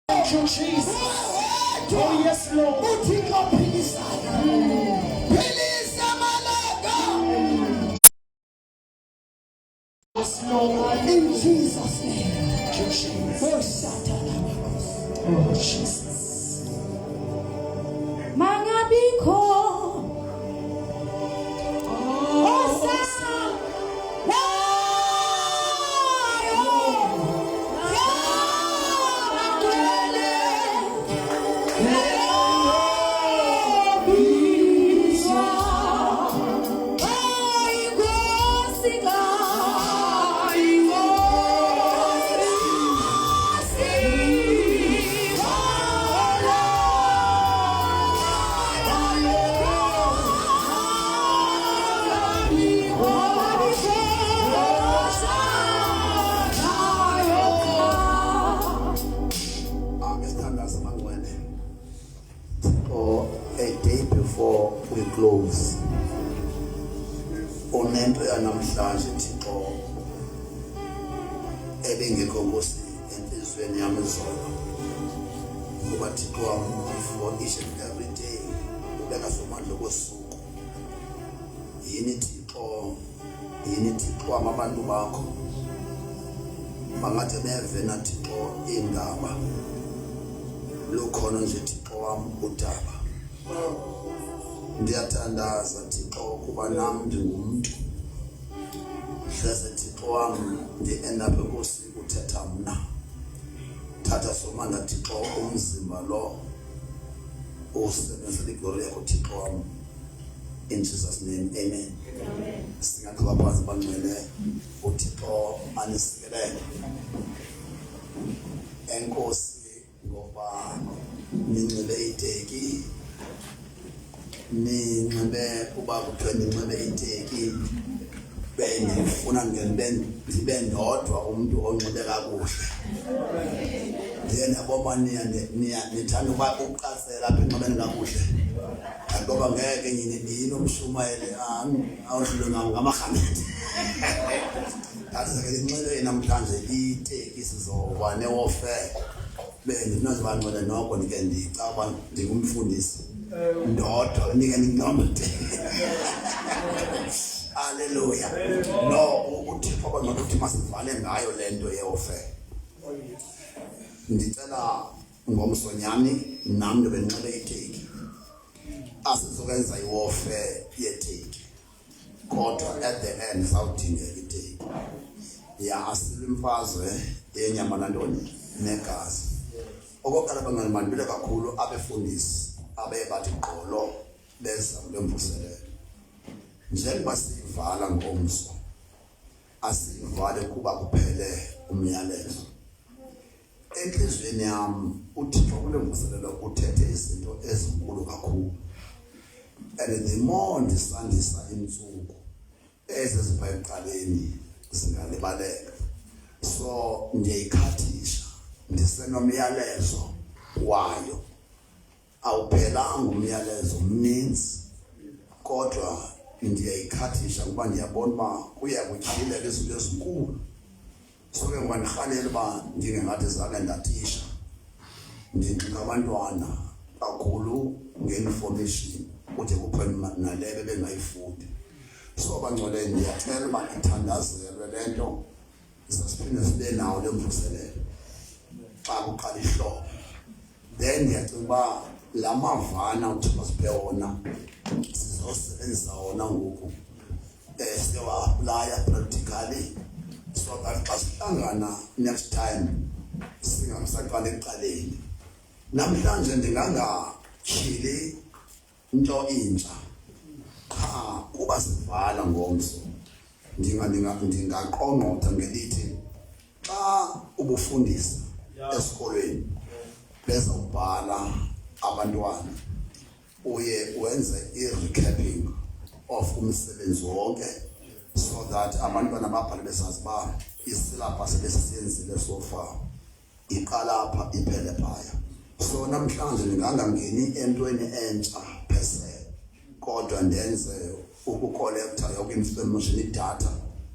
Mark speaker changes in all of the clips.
Speaker 1: Thank you, Jesus. Oh, yes, Lord. Yes, Lord.
Speaker 2: In Jesus' name.
Speaker 1: Thank you, Jesus. Oh, Jesus.
Speaker 2: Mangabiko.
Speaker 3: A day before we close, onento yanamhlanje Thixo ebengekho Nkosi enhlizweni yami izolo, kuba Thixo wami for each and every day ubeka somandla kosuku. Yini Thixo abantu bakho bangathi beve na Thixo indaba lukhona nje Thixo wami udaba. Ndiyathandaza Thixo kuba nami ndingumuntu hleze Thixo wami ndi-end up Nkosi uthetha mna. Thatha somandla Thixo umzimba lo usebenzele iglory yakho Thixo wami. In Jesus' name, amen. Singaqhuba phansi bangcwele uThixo anisikelele. Enkosi ngoba ninxibe iteki, ninxibe kuba kuthiwe ninxibe iteki, bendifuna ndibe ndodwa umuntu onxibe kakuhle. Ndiye ndabona nithanda uba uqasela apha enxibeni kakuhle. Ngoba ngeke yini umshumayele awudlule ngamarhameti. Athi-ke inxele namhlanje iteki sizoba newarfare. Bendinozibanqwele noko ndike ndicaba ndingumfundisi ndodwa ndike ndinqomde. Hallelujah. No, uThixo kwangathi uthi masivale ngayo lento yewarfare. Ndicela ngomsonyani nami ndobe ndinxibe iteki. Asizokwenza iwarfare yeteki, kodwa at the end sawudingeka iteki. Ya asilwe imfazwe yenyama nantoni negazi. Okokuqala bangabaluleke kakhulu abefundisi abebathi gqolo beza lemvuselelo. Njengoba sivala ngomso, asivale kuba kuphele umyalezo. Enhlizweni yami uThixo kule mvuselelo uthethe izinto ezinkulu kakhulu. And the more ndisandisa insuku ezizipha eqaleni zingalibaleka. So ndiyayikhathisha ndisenomyalezo wayo. Awuphelanga umyalezo mninzi, kodwa ndiyayikhathisha kuba ndiyabona uba kuya kutyhilela izinto ezinkulu. So ke ngoba ndirhalela uba ndingengathi zange ndatisha, ndinxika abantwana kakhulu nge-information kude kuphele nalebe bengayifundi. So bangcwele ndiyacela uba ithandazelwe lento, siphinde sibe nawo le mvuselelo xa kuqala ihlobo. Then ndiyacinga uba la mavana uThixo siphe wona sizosebenzisa wona ngoku. Siyawa-aplya practically so that xa sihlangana next time singasaqala ekuqaleni. Namhlanje ndingangatyhili into intsha kuba sivala ngomso. Ndingaqongqotha ngelithi xa ubufundisa esikolweni bezawubhala abantwana uye wenze i-recapping of umsebenzi wonke, so that abantwana babhale besazi uba isilabhasi ebesisiyenzile so far iqala apha iphele phaya. So namhlanje ndingangangeni entweni entsha per se, kodwa ndenze ukukolekta yonke information, idatha,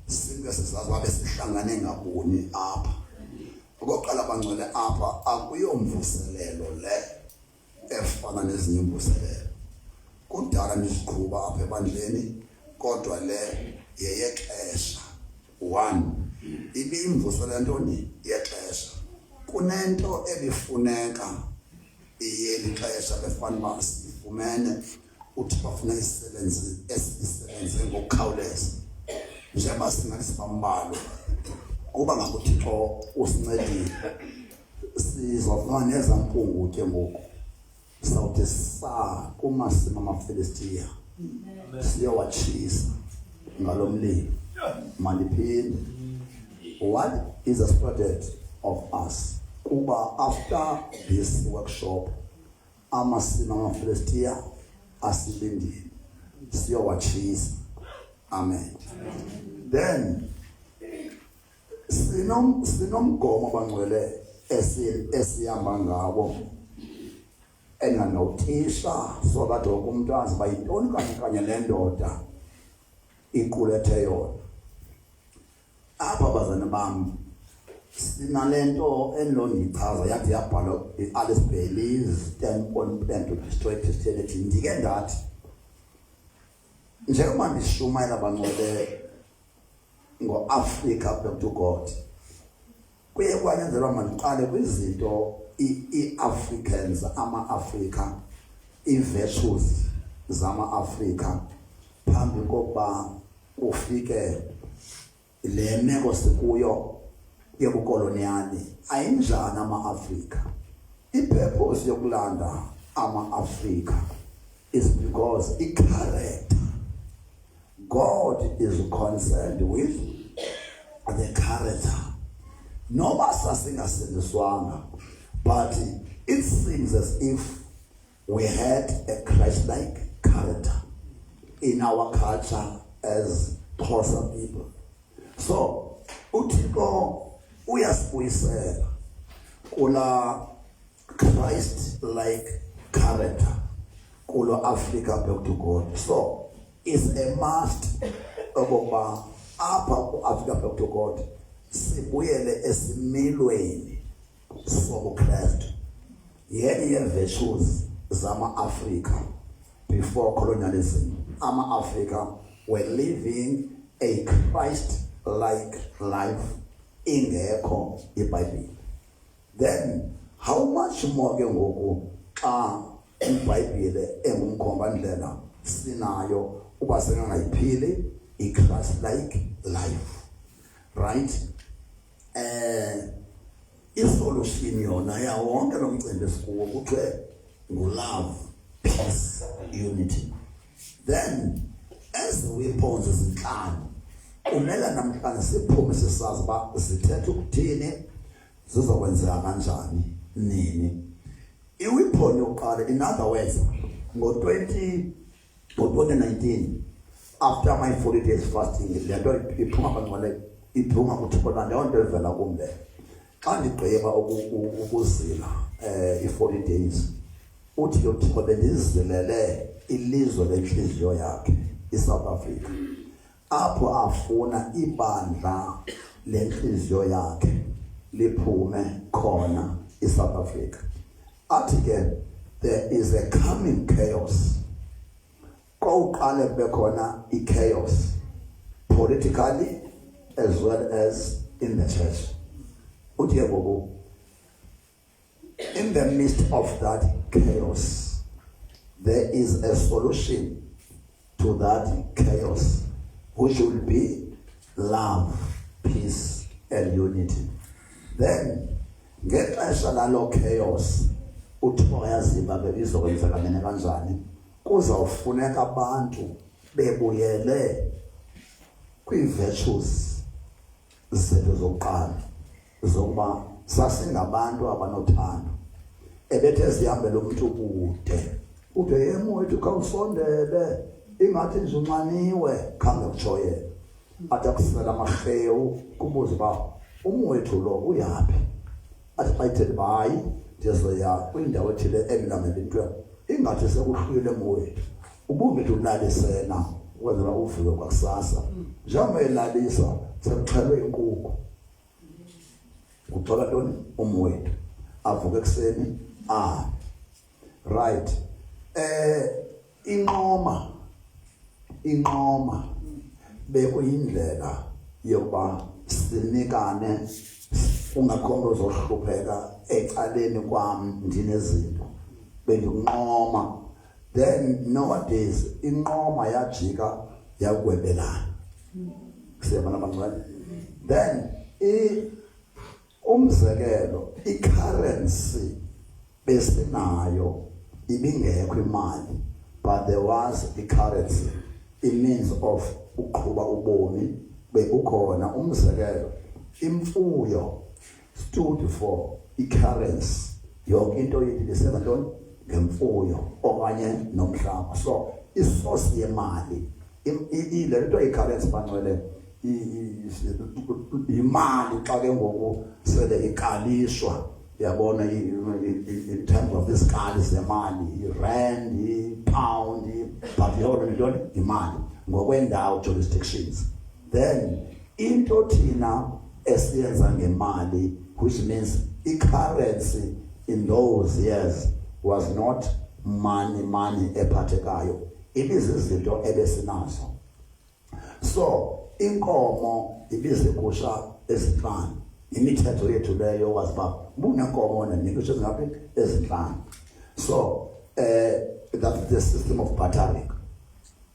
Speaker 3: sibe sizazi uba besihlangane ngabuni apha. okokuqala bangcwele apha akuyomvuselelo le efana nezinye imvuselelo kudala nisiqhuba apha ebandleni kodwa le yeyexesha. One, ibimvuselelo ntoni yexesha. Kunento ebifuneka iyeli xesha befana basifumene uthi bafuna isisebenze ngokukhawuleza njengoba singathi sibambalo kuba ngakuthixo usincedile sizofuna nezampungu ke ngoku sawuthi kumasima amaFilistiya siyowatshisa ngalomlilo mandiphinde. What is expected of us kuba after this workshop amasima amaFilistiya asilindile siyowatshisa. Amen. Then sinomgomo bangcwele esihamba ngawo enganotisha so kade umuntu azi bayintoni kanye nendoda iqulethe yona. Apha bazana bami sinalento enilondichaza yathi yabhalwa Alice Bailey's 10-point plan to destroy Christianity. Ndike ndathi njengoba ndishumayela bangcwele ngo-Africa back to God kuye kwanyanzelwa mandiqale kwizinto i-Africans ama-Afrika i-virtues zama-Afrika phambi kokuba ufike le meko sikuyo yobukoloniali. Ayinjani ama-Afrika. I-purpose yokulanda ama-Afrika is because i-character. God is concerned with the character. Noba sasingasindiswanga, but it seems as if we had a Christ-like character in our culture as Xhosa people. So, uThixo uyasibuyisela kula Christ-like character kulo Africa back to God. So, it's a must okokuba apha ku-Africa back to God sibuyele esimilweni sobuKristu. Yenye ye-virtues zama-Afrika before colonialism. Ama-Afrika were living a Christ-like life ingekho iBhayibhile. Then how much more ke ngoku xa iBhayibhile engumkhombandlela sinayo uba sengayiphili i-Christ-like life, right? Isolution yona yawonke lo mcimbi sikuwo kuthiwe ngu-love, peace, unity. Then as the weapons zinhlanu kumele namhlanje siphume sisazi uba zithetha ukuthini, zizokwenzeka kanjani, nini. I-weapon yokuqala, in other words, ngo-2019 after my 40 days fasting le nto iphuma bangcwele iphuma kuThixo leyo nto evela kumle xa ndigqiba ukuzila i-40 days uthi uThixo bendizilele ilizwe lenhliziyo yakhe iSouth Africa apho afuna ibandla lenhliziyo yakhe liphume khona iSouth Africa. Athi ke there is a coming chaos. Qale bekhona i-chaos politically as well as in the church. Uthi yebo in the midst of that chaos there is a solution to that chaos which will be love, peace and unity. Then ngexesha lalo chaos uThixo yaziba ke izokwenzeka mina kanjani. Kuzawufuneka abantu bebuyele kwi-virtues zethu zokuqala zokuba sasingabantu abanothando ebethe zihambele umuntu kude yemwethu khawusondele ingathi nje unxaniwe khange kujoyela athi akusela amahewu kubuza uba umwethu lo uyaphi athi bayithethe bayi ndizoya kwindawo ethile emnamele intwe ingathi sekuhlwile emwethu ubungethi unalisena wenzela uvuke kwakusasa njengoba elalisa sekuxhelwe inkukhu Kuthola ntoni umwethu avuke ekseni right inqoma bekuyindlela yokuba sinikane ungakhona uzohlupheka ecaleni kwami ndinezinto bendikunqoma. Then nowadays inqoma yajika yakwebelana siyabona abantwana. Then umzekelo i-currency besinayo ibingekho imali, but there was a currency, a means of uqhuba ubomi bekukhona. Umzekelo imfuyo stood for i-currency, yonke into yethu lesenza ntoni ngemfuyo okanye nomhlaba. So isource yemali ile nto i-currency banqwele imali xa ke ngoku sele ikalishwa, yabona in terms of isikali zemali, i-rand, i-pound, but yona ntoni imali ngokwendawo jurisdictions. Then into thina esiyenza ngemali, which means i-currency in those years was not money ephathekayo, ibizizinto ebesinazo. So inkomo ibizigusha ezinhlanu, imithetho yethu leyo waziba bunenkomo nenigusha ezingaphi ezinhlanu. So that's the system of bartering.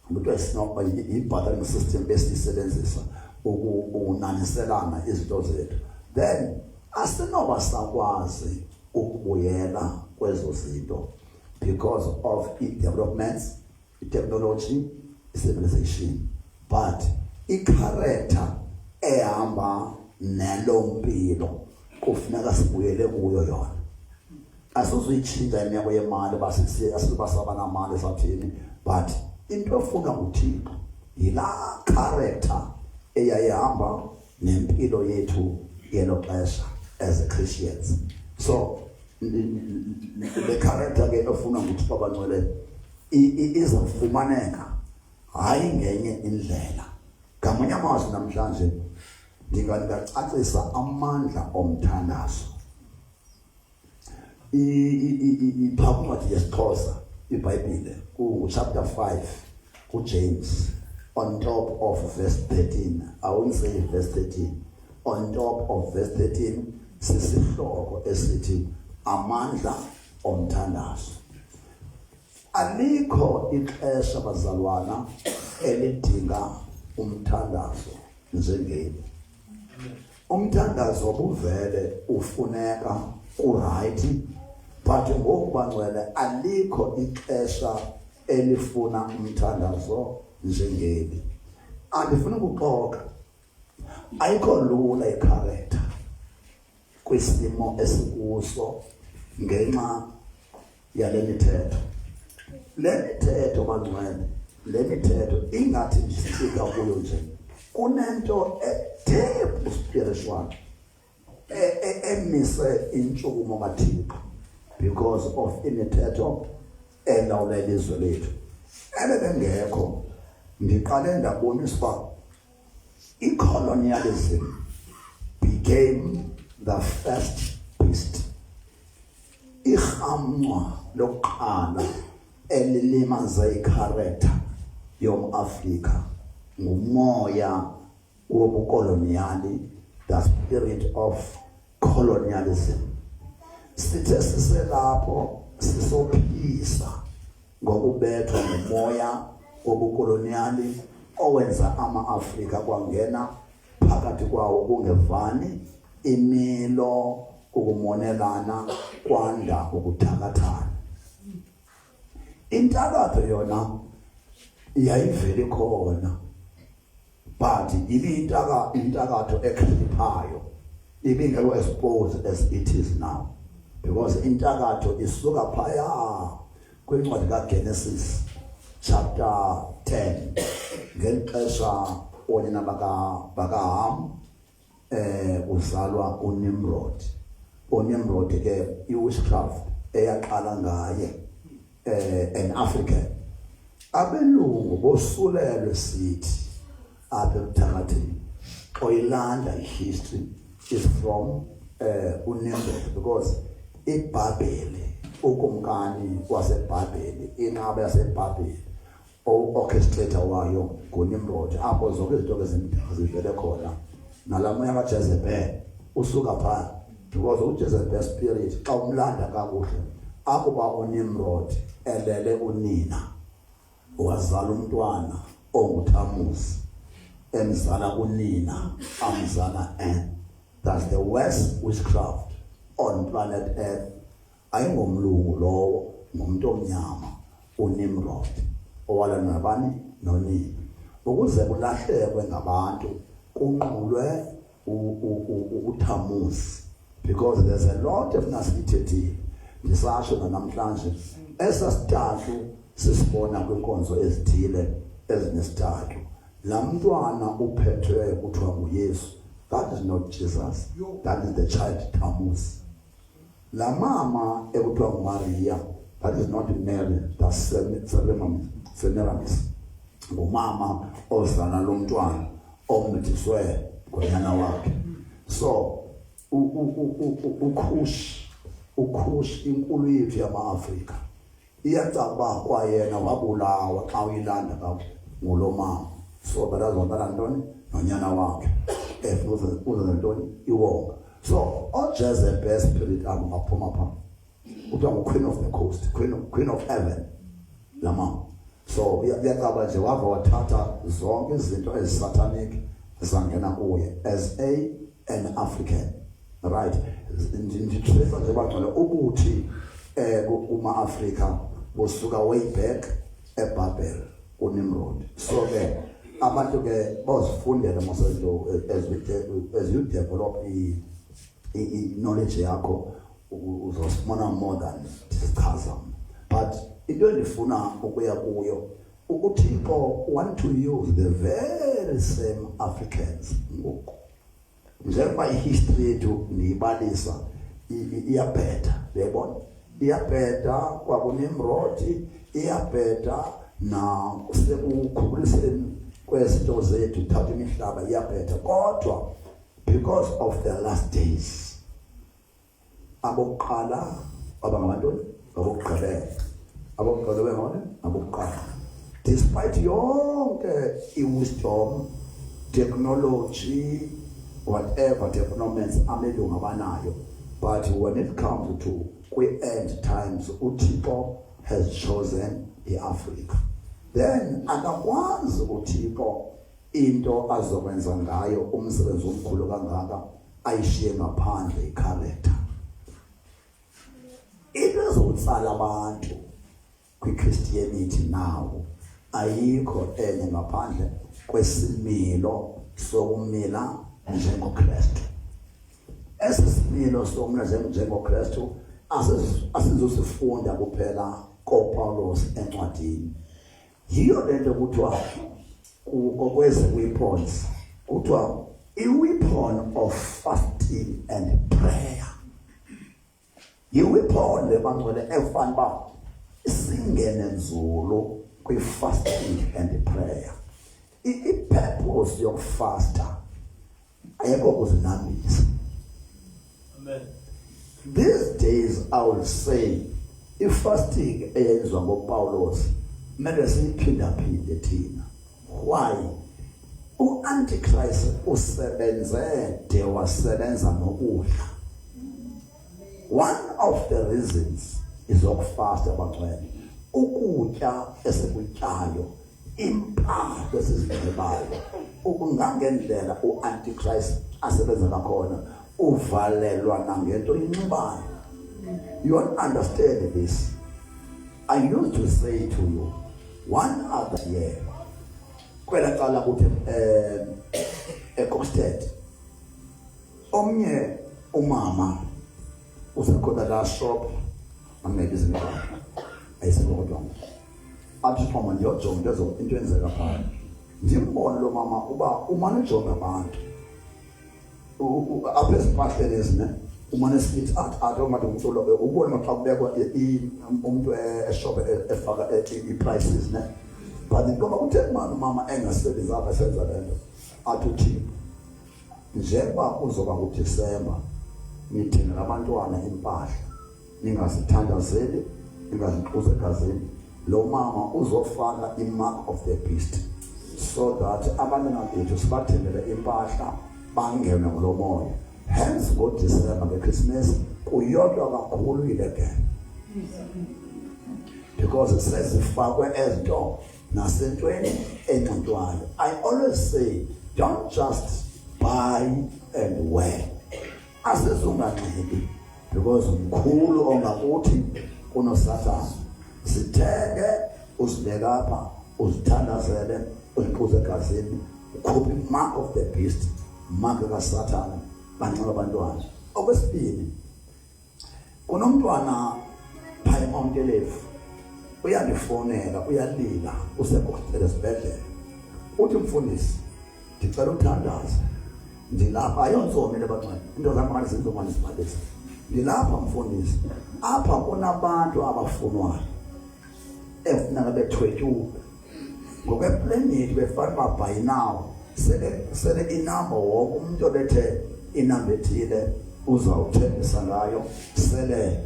Speaker 3: Kuthiwa isinoba i-bartering system besiyisebenzisa ukunaniselana izinto zethu. Then asinoba sakwazi ukubuyela kwezo zinto because of i-developments, i-technology, i-civilization. But i-character ehamba nelompilo kufuneka sibuyele kuyo yona. Asizuyitshintsha imeko yemali basabana mali sathini, but into efuna uThixo yila character eyayihamba nempilo yethu yelo xesha as a Christians. So the character ke efuna uThixo abancwele izafumaneka hayi ngenye indlela. Ngamanye amazwi namhlanje ndingacacisa amandla omthandazo. Iphakathi yesiXhosa iBhayibhile chapter 5 James, on top of verse 13, I won't say verse 13, on top of verse 13 sisihloko esithi amandla omthandazo. Alikho ixesha bazalwana elidinga umthandazo njengeli. Umthandazo ubuvele ufuneka uright, but ngokuba ngcwele alikho ixesha elifuna umthandazo njengeli. Andifuna ukuxoxa, ayikho lula i-character kwisimo esikuso ngenxa yale mithetho. Le mithetho bangcwele, le mithetho ingathi njisika kuyo nje kunento deep spiritual emise intshukumo kaThixo because of imithetho elawula ilizwe lethu. Ebengekho ngiqale ndabonisa uba i-colonialism became the first beast. Irhamncwa lokuqala elilimaza i-character yom-Afrika ngumoya wobukoloniyali, the spirit of colonialism. Sithe siselapho sisophisa ngokubethwa ngumoya wobukoloniyali owenza ama-Afrika kwangena phakathi kwawo kungevani, imilo, ukumonelana, kwanda ukuthakathana. Intakatho yona yayivele khona, but intakatho ekhliphayo ibingekho exposed as it is now, because intakatho isuka phaya kwincwadi kaGenesis chapter 10 ngelixesha onina bakaHam uzalwa uNimrod. uNimrod ke i-witchcraft eyaqala ngaye an African. Abelungu bosulelwe sithi apha ebuthakathini oyilanda history is from uNimrod, because iBhabheli, ukumkani waseBhabheli, inqaba yaseBhabheli, orchestrator wayo nguNimrod, apho zonke izinto ezimdala zivele khona. Nalamoya kaJezebel usuka phaa, because uJezebel spirit xa umlanda kakuhle akuba uNimrod elele unina wazala umntwana onguThamuzi emzala kunina amzala That's the worst witchcraft on planet Earth. Ayingomlungu lowo, ngumuntu omnyama uNimrod owala nabani nonini, ukuze kulahlekwe ngabantu kunqulwe uThamuzi, because there's a lot of nasithethile ndisasho namhlanje esasithathu sisibona kwinkonzo ezithile ezinesithathu. La mntwana uphethwe kuthiwa nguYesu, that is not Jesus, that is the child Tammuz. La mama ekuthiwa nguMaria, that is not Mary, that's Semiramis. Ngumama ozala lo mntwana omthiswe ngonyana wakhe. So ukhush inkulu yethu yama-Afrika iyacaba kwayena wabulawa xa uyilanda ngulo mama. So bazazondana ntoni nonyana wakhe uze ntoni iwonga. So oJezebel spirit angaphuma pha kuthiwa ngu-Queen of the Coast, Queen of Heaven la mama. So iyacaba nje wava wathatha zonke izinto ezisatanic zangena kuye as an African, right? Ndithetha nje bagcwele ukuthi uma-Afrika busuka way back eBhabheli uNimrod. So ke abantu ke bazifundele mosento as you develop knowledge yakho uzofumana more than discuss. But into endifuna ukuya kuyo uThixo want to use the very same Africans ngoku. Njengoba ihistory yethu niyibalisa iyabheda, uyabona? Iyabheda kwakuNimrod, iyabheda na sekukhuliseni kwezinto zethu thatha imihlaba iyabheda, kodwa because of the last days abokuqala abangabantu abokugqibela abokugqibela abokuqala, despite yonke i-wisdom, technology, whatever developments amelungu abanayo, but when it comes to end times uThixo has chosen iAfrica. Then akakwazi uThixo into azokwenza ngayo umsebenzi omkhulu kangaka ayishiye ngaphandle icharacter. Into ezotsala abantu kwiChristianity now ayikho enye ngaphandle kwesimilo sokumila njengoKristu. Esimilo sokumila njengoKristu asizosifunda kuphela koPawulos encwadini. Yiyo lento kuthiwa kokweze weapons kuthiwa i-weapon of fasting and prayer. I-weapon lebangcwele efana ba isingene nzulu kwi-fasting and prayer. I-purpose yokufasta ayekho kuzinambisa.
Speaker 1: Amen.
Speaker 3: These days I will say i-fasting eyenziwa ngoPawulos mele siyiphindaphinde thina. Why? U-Antichrist usebenze de wasebenza nokudla. One of the reasons is ukufasta abangcwele. Ukutya esikutyayo, impahla esizinebayo, ukungangendlela u-Antichrist asebenza ngakhona uvalelwa nangento inxibayo. You understand this? I used to say to you one other year kwela qala kuthi eCostead omnye umama usekhona la shop amebhizinisi ayisekodwa athi phoma ndiyojonga into enzeka phaa, ndimbone lo mama uba umane ujonga abantu apha ezimpahleni ezine umane sithi athi ongathi umculo ubone xa kubekwa umuntu eshop efaka i-prices ne, but ngoba kutheni manje umama engasebenzi apha esenza lento athi uThixo njengoba uzoba nguDisemba nithengela abantwana impahla ningazithandazeli ningazixuza egazini lo mama uzofaka i-mark of the beast so that abantwana bethu sibathengele impahla bangene kulo moya. Hence ngoDisemba ngeChristmas kuyodwa kakhulu ile because it says ifakwe ezinto nasentweni enqintwayo. I always say don't just buy and wear asizunganxibi because umkhulu ongakuthi kunoSathane. Sithenge uzibeke lapha uzithandazele uziphuze egazini ukhuphe mark of the beast mark kaSathane banxiba abantwana. Okwesibili kunomntwana phaya eMountelefu uyandifonela uyalila usekhosela esibhedlela uthi mfundisi ndicela uthandaza ndilapha ayonzomele bancane into zamaqala izingoma zibhalisa ndilapha mfundisi apha kunabantu abafunwayo efuneka bethwetyuka ngokweplanet befanele by now sele inamba wonke umuntu obethe inamba ethile uzawuthembisa ngayo sele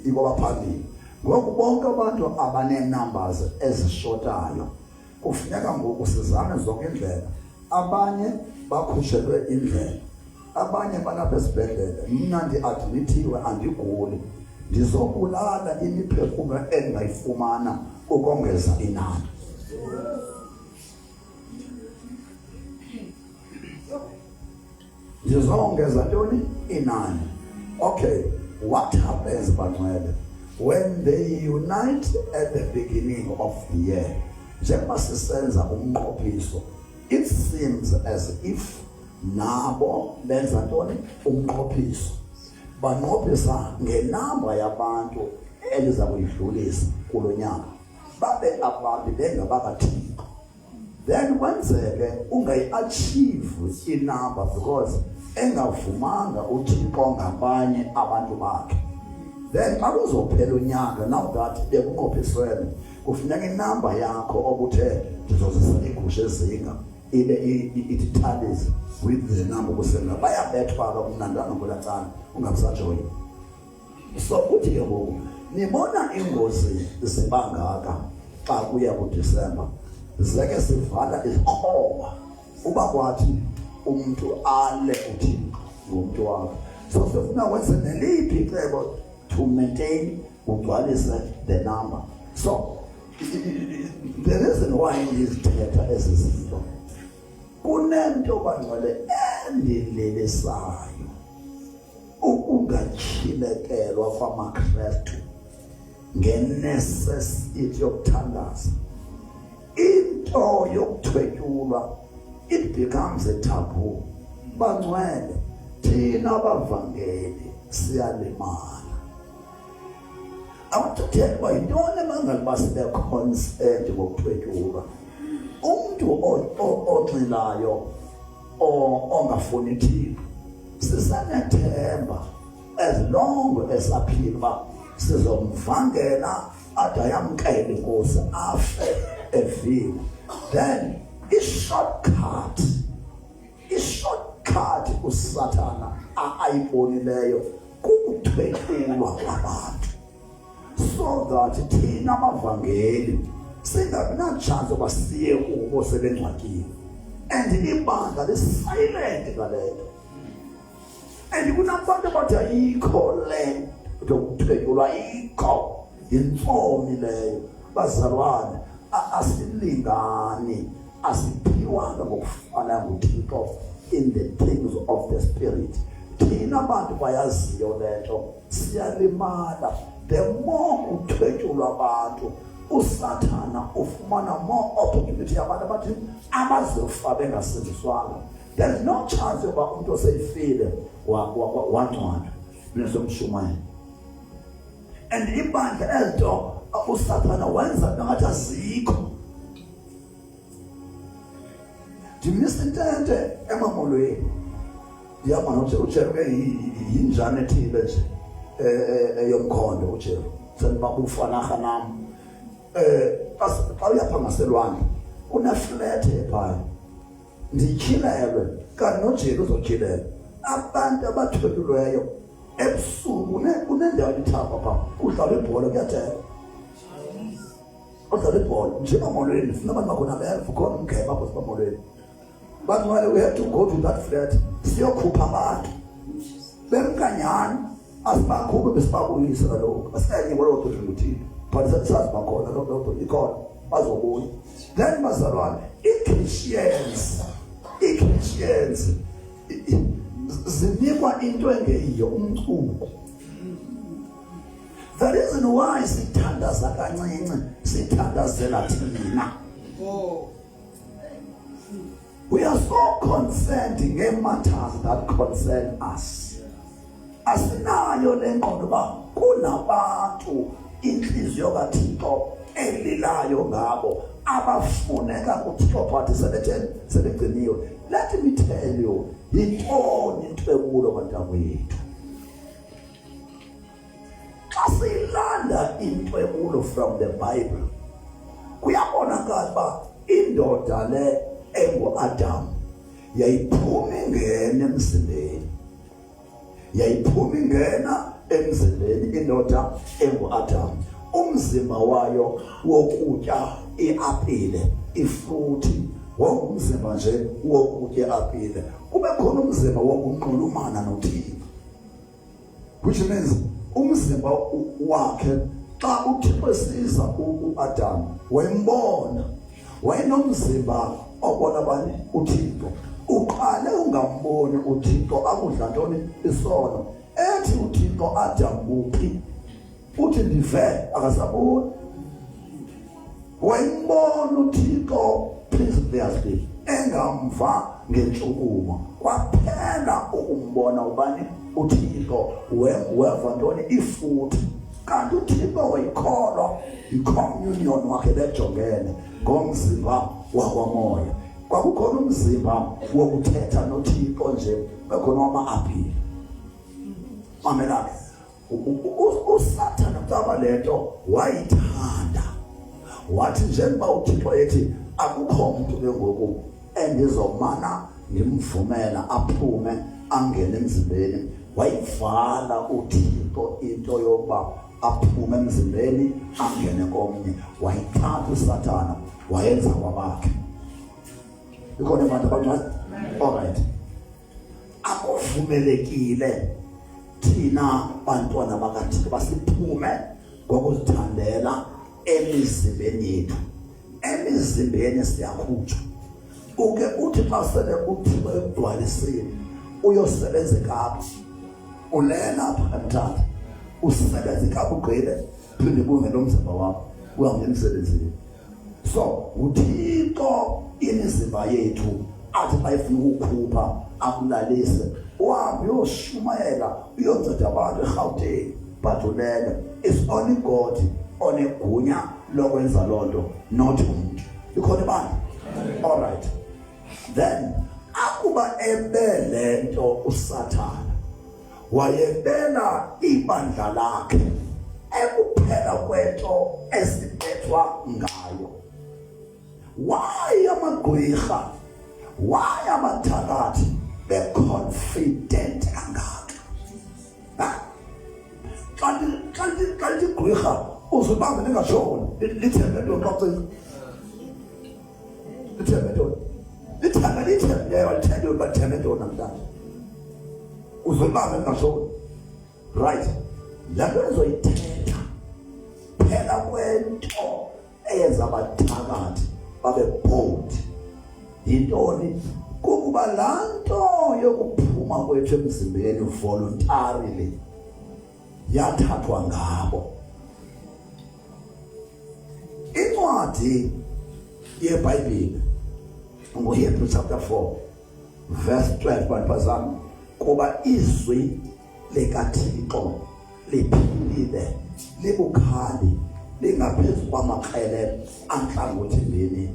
Speaker 3: ikwaphambili. Ngoku bonke abantu abanenumbers ezishotayo kufuneka ngoku sizame zonke indlela. Abanye bakhutshelwe indlela, abanye balapha esibhedlele. Mina ndi-admithiwe andiguli, ndizobulala imiphefumlo endingayifumana ukongeza inani. Ndizongeza ntoni? Inani. Okay, what happens bantwana when they unite at the beginning of the year? Njengoba sisenza umnqophiso, it seems as if nabo benza ntoni? Umnqophiso. Banqophisa ngenamba yabantu eliza kuyidlulisa kulo nyaka. Babe abantu bengabakathixo. Then kwenzeke ungayi-achieve inamba because engavumanga uThixo ngabanye abantu bakhe. Then akuzophela unyaka now that bekunqophiswene kufuneka inamba yakho obuthe ndizozisa igusha ezinga ibe it-tallies with the number kusenga bayabethwa kumnandana ngolatsana ungabisajoyi. So uthi ke ngoku nibona ingozi zibangaka xa kuya kuDisemba zeke sivala izikhoba uba kwathi umuntu ale uthi ngomuntu wakhe. So sifuna wenze neliphi icebo to maintain ugcwalise the number. So the reason why ngizithetha ezizinto kunento bangcwele endilelisayo ukungachilekelwa kwamaKristu ngenecessity yokuthandaza. Into yokuthwetyulwa it becomes a taboo. Bangcwele thina abavangeli siyalimala. I want to tell you, yintoni mangabe basibe concerned ngokuthwetyulwa? Umuntu onxilayo ongafuni Thixo sisanethemba as long as aphila sizomvangela ade ayamkele inkosi afe evile. Then i-shortcut uSathana ayibonileyo kukuthwetyulwa kwabantu so that thina abavangeli singabi na chance oba siye kubo sebengcwatyiwe and ibandla lisilent ngaleyo. And kunabantu bathi ayikho le ukuthwetyulwa ayikho yintsomi leyo. Bazalwane asilingani asiphiwanga ngokufana nguThixo in the things of the spirit. Thina abantu bayaziyo lento siyalimala. The more uthwetyulwa abantu uSathana ufumana more opportunity yabantu abathi abazofa bengasindiswanga. There's no chance yoba umuntu oseyifile wangcwatha nesomshumayeli. And ibandla elito uSathana wenza ngathi azikho. Ndimisa intente emamolweni yamana uJeru yinjane ethile nje eyomkhondo uJeru seniba ufanaga nami xa uyapha ngaselwandle kuneflat ephaya ndityhilelwe kanti noJeru uzotyhilela abantu abathwelulweyo ebusuku kunendawo ithapha pha udlala ibhola kuyathela udlala ibhola njengomolweni funa abantu bakhona beva khona umgeba apho sibamolweni but we have to go to that flat siyokhupha abantu bemkanyana asibakhuphe besibabuyisa kaloku asikanye kwelo nto lithile but sathi bakhona lokho ikhona bazobuya then bazalwane i-Christians zinikwa into engeyiyo umcuko. The reason why sithandaza kancinci sithandazela thina. We are so concerned in matters that concern us. Asinayo lengqondo ba kunabantu inhliziyo kaThixo elilayo ngabo abafuneka kuThixo phathi sebegciniwe. Let me tell you, yintoni intwebulo bantakwethu? Xa silanda intwebulo from the Bible, kuyabonakala ba indoda le engu-Adam yayiphuma ingena emzimbeni. Yayiphuma ingena emzimbeni indoda engu-Adam. Umzimba wayo wokutya iapile, ifruti, wongumzimba nje wokutya iapile. Kube khona umzimba wokunxulumana noThixo. Which means umzimba wakhe xa uThixo esiza u-Adam wembona wayenomzimba obona bani uThixo. Uqale ungamboni uThixo akudla ntoni isono. Ethi uThixo Adam kuphi? Uthi ndive akasaboni. Wayembona uThixo previously engamva ngentshukumo. Kwaphela ukumbona ubani uThixo weva ntoni ifuthi. Kanti uThixo wayikholwa i-communion wakhe bejongene ngomzimba wakwamoya. Kwakukhona umzimba wokuthetha noThixo nje bekhona wama-apile. Mamelake uSathane mntaba lento wayithanda. Wathi njengoba uThixo ethi akukho umuntu kengoku endizomana ngimvumela aphume angene emzimbeni, wayivala uThixo into yokuba aphume emzimbeni angene komnye. Wayithatha uSathane wayenza kwabakhe. Ikhona abantu abancane? Alright. Akuvumelekile thina bantwana bakaThixo basiphume ngokuzithandela emizimbeni yethu. Emizimbeni siyakhutshwa. Uke uthi xa sele uThixo ekugcwalisile uyosebenza eKapa. Ulela apha emthatha. Usebenza eKapa ugqile phinde buye nomzimba wakho uhambe emsebenzini. So uThixo imizimba yethu athi bayifuna ukukhupha akulalise uhambe uyoshumayela uyonceda abantu eGauteng but ulele. It's only God onegunya lokwenza lonto, not umuntu. Ikhona bani? All right. Then akuba ebelento uSathane wayebela ibandla lakhe ekuphela kwento esibethwa ngayo. Why amagqwirha? Why amathakathi be-confident kangaka? Kanti igqwirha uzibambe ningashoni lithembe ntoni xa ucinga? Lithembe ntoni? Lithembe bathembe ntoni namhlanje? Uzibambe ningashoni. Right. Lento ezoyithetha phela kwento eyenza abathakathi babe bold. Yintoni? Kukuba lanto yokuphuma kwethu emzimbeni voluntarily yathathwa ngabo. Incwadi yeBhayibhile ngoHebrews chapter 4 verse 12 bantu bazami, kuba izwi likaThixo liphilile libukhali lingaphezu kwamakrele anhlangothi mbini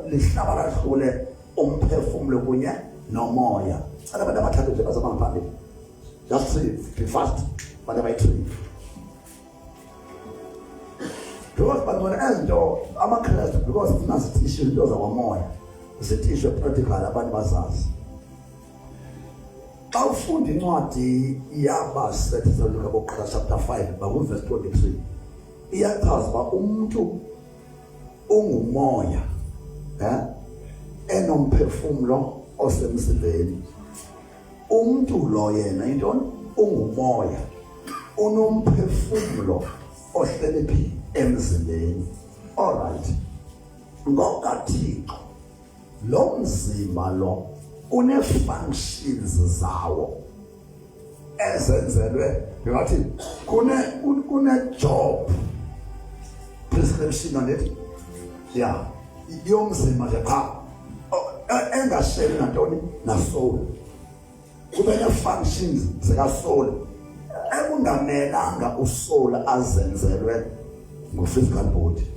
Speaker 3: lihlaba lahlule umphefumulo kunye nomoya. Abantu abathathu nje bazama ngaphambili. Just be fast. Whatever it is. Because bantwana ezinto amaKristu because funa zithishe into zakwamoya zithishe practical abantu bazazi. xa ufunda incwadi yabaseThesalonika bokuqala chapter 5 verse 23 iyachaza uba umuntu ungumoya enomphefumulo osemzimbeni. Umuntu lo yena intoni? Ungumoya unomphefumulo ohleli emzimbeni. All right, ngokaThixo lo mzimba lo une-functions zawo ezenzelwe ngathi kune-job prescription on it, yeah, yomzimba nje qha engasheli nantoni nasoul. Kube ne-functions zikasoul ekungamelanga usoul azenzelwe ngu-physical body.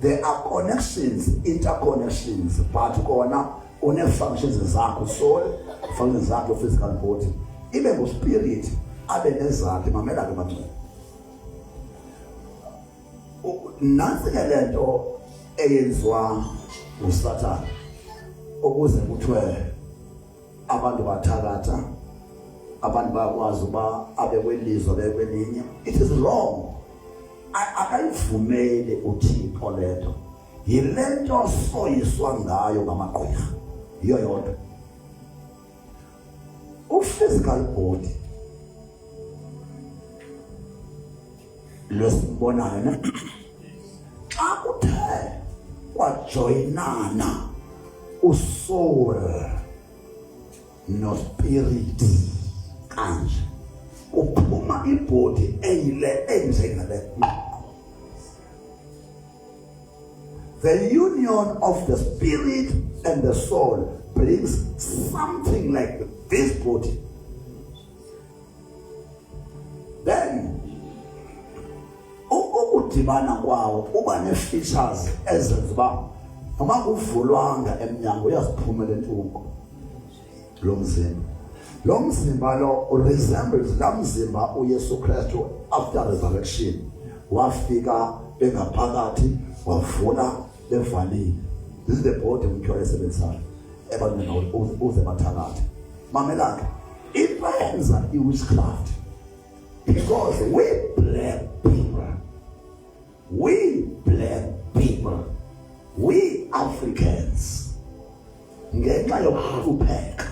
Speaker 3: There are connections, interconnections, but kona une-functions zakho soul, functions zakho physical body. Ibe ngu-spirit abe nezakhe mamela-ke manje. Nansi-ke lento eyenziwa nguSathane ukuze kuthiwe abantu bathakatha, abantu bakwazi uba abekwelizwe abekwelinye. It is wrong. Akayivumeli uThixo lento. Yilento soyiswa ngayo ngamagqwirha yiyo yodwa. U-physical body lesibonayo ne xa kuthe kwajoyinana usoul no-spirit kanje uphuma ibody eyile enjengale. The union of the spirit and the soul brings something like this body. Then ukudibana kwawo uba ne-features ezenza uba noma kuvulwanga emnyango uyaziphumela entuko lo mzimba. Lo mzimba lo resembles la mzimba uYesu Kristu after resurrection wafika bengaphakathi wavula bevalile. This is the body umthwala esebenzayo ebantwini uze bathakathi. Mamelanga ibenza i-witchcraft because we black people, we Africans, ngenxa yokuhlupheka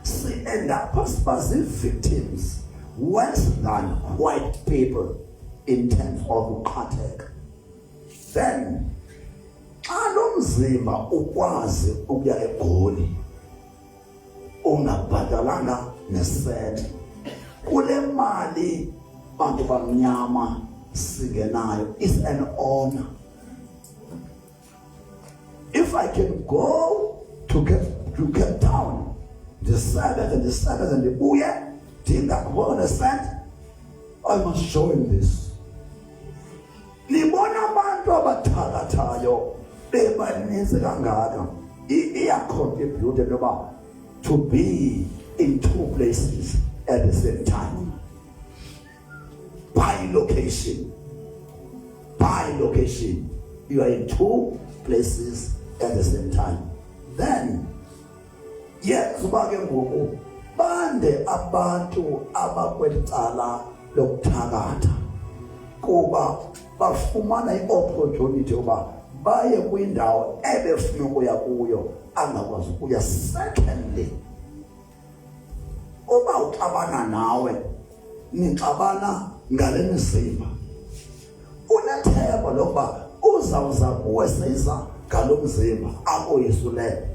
Speaker 3: si-end up as victims worse than white people in terms of uqhatheka. Then xa lo mzimba ukwazi ukuya eGoli ungabhadalanga nesenti kule mali bantu bamnyama singenayo is an honor. If I can go to Cape Town the 7th and the 7th and the uye dinga kubona nesenti, I must show him this. Nibona abantu abathakathayo bebaninzi kangaka iya-contribute noba to be in two places at the same time. By location, you are in two places at the same time. Then yes, ubake ngoku bande abantu abakwecala lokuthakatha kuba bafumana i-opportunity uba baye kwindawo ebefuna ukuya kuyo angakwazi ukuya. Secondly, uba uxabana nawe nixabana ngale mizimba unethemba lokuba uzawuza kuwe seyiza ngalo mzimba akoyisulele.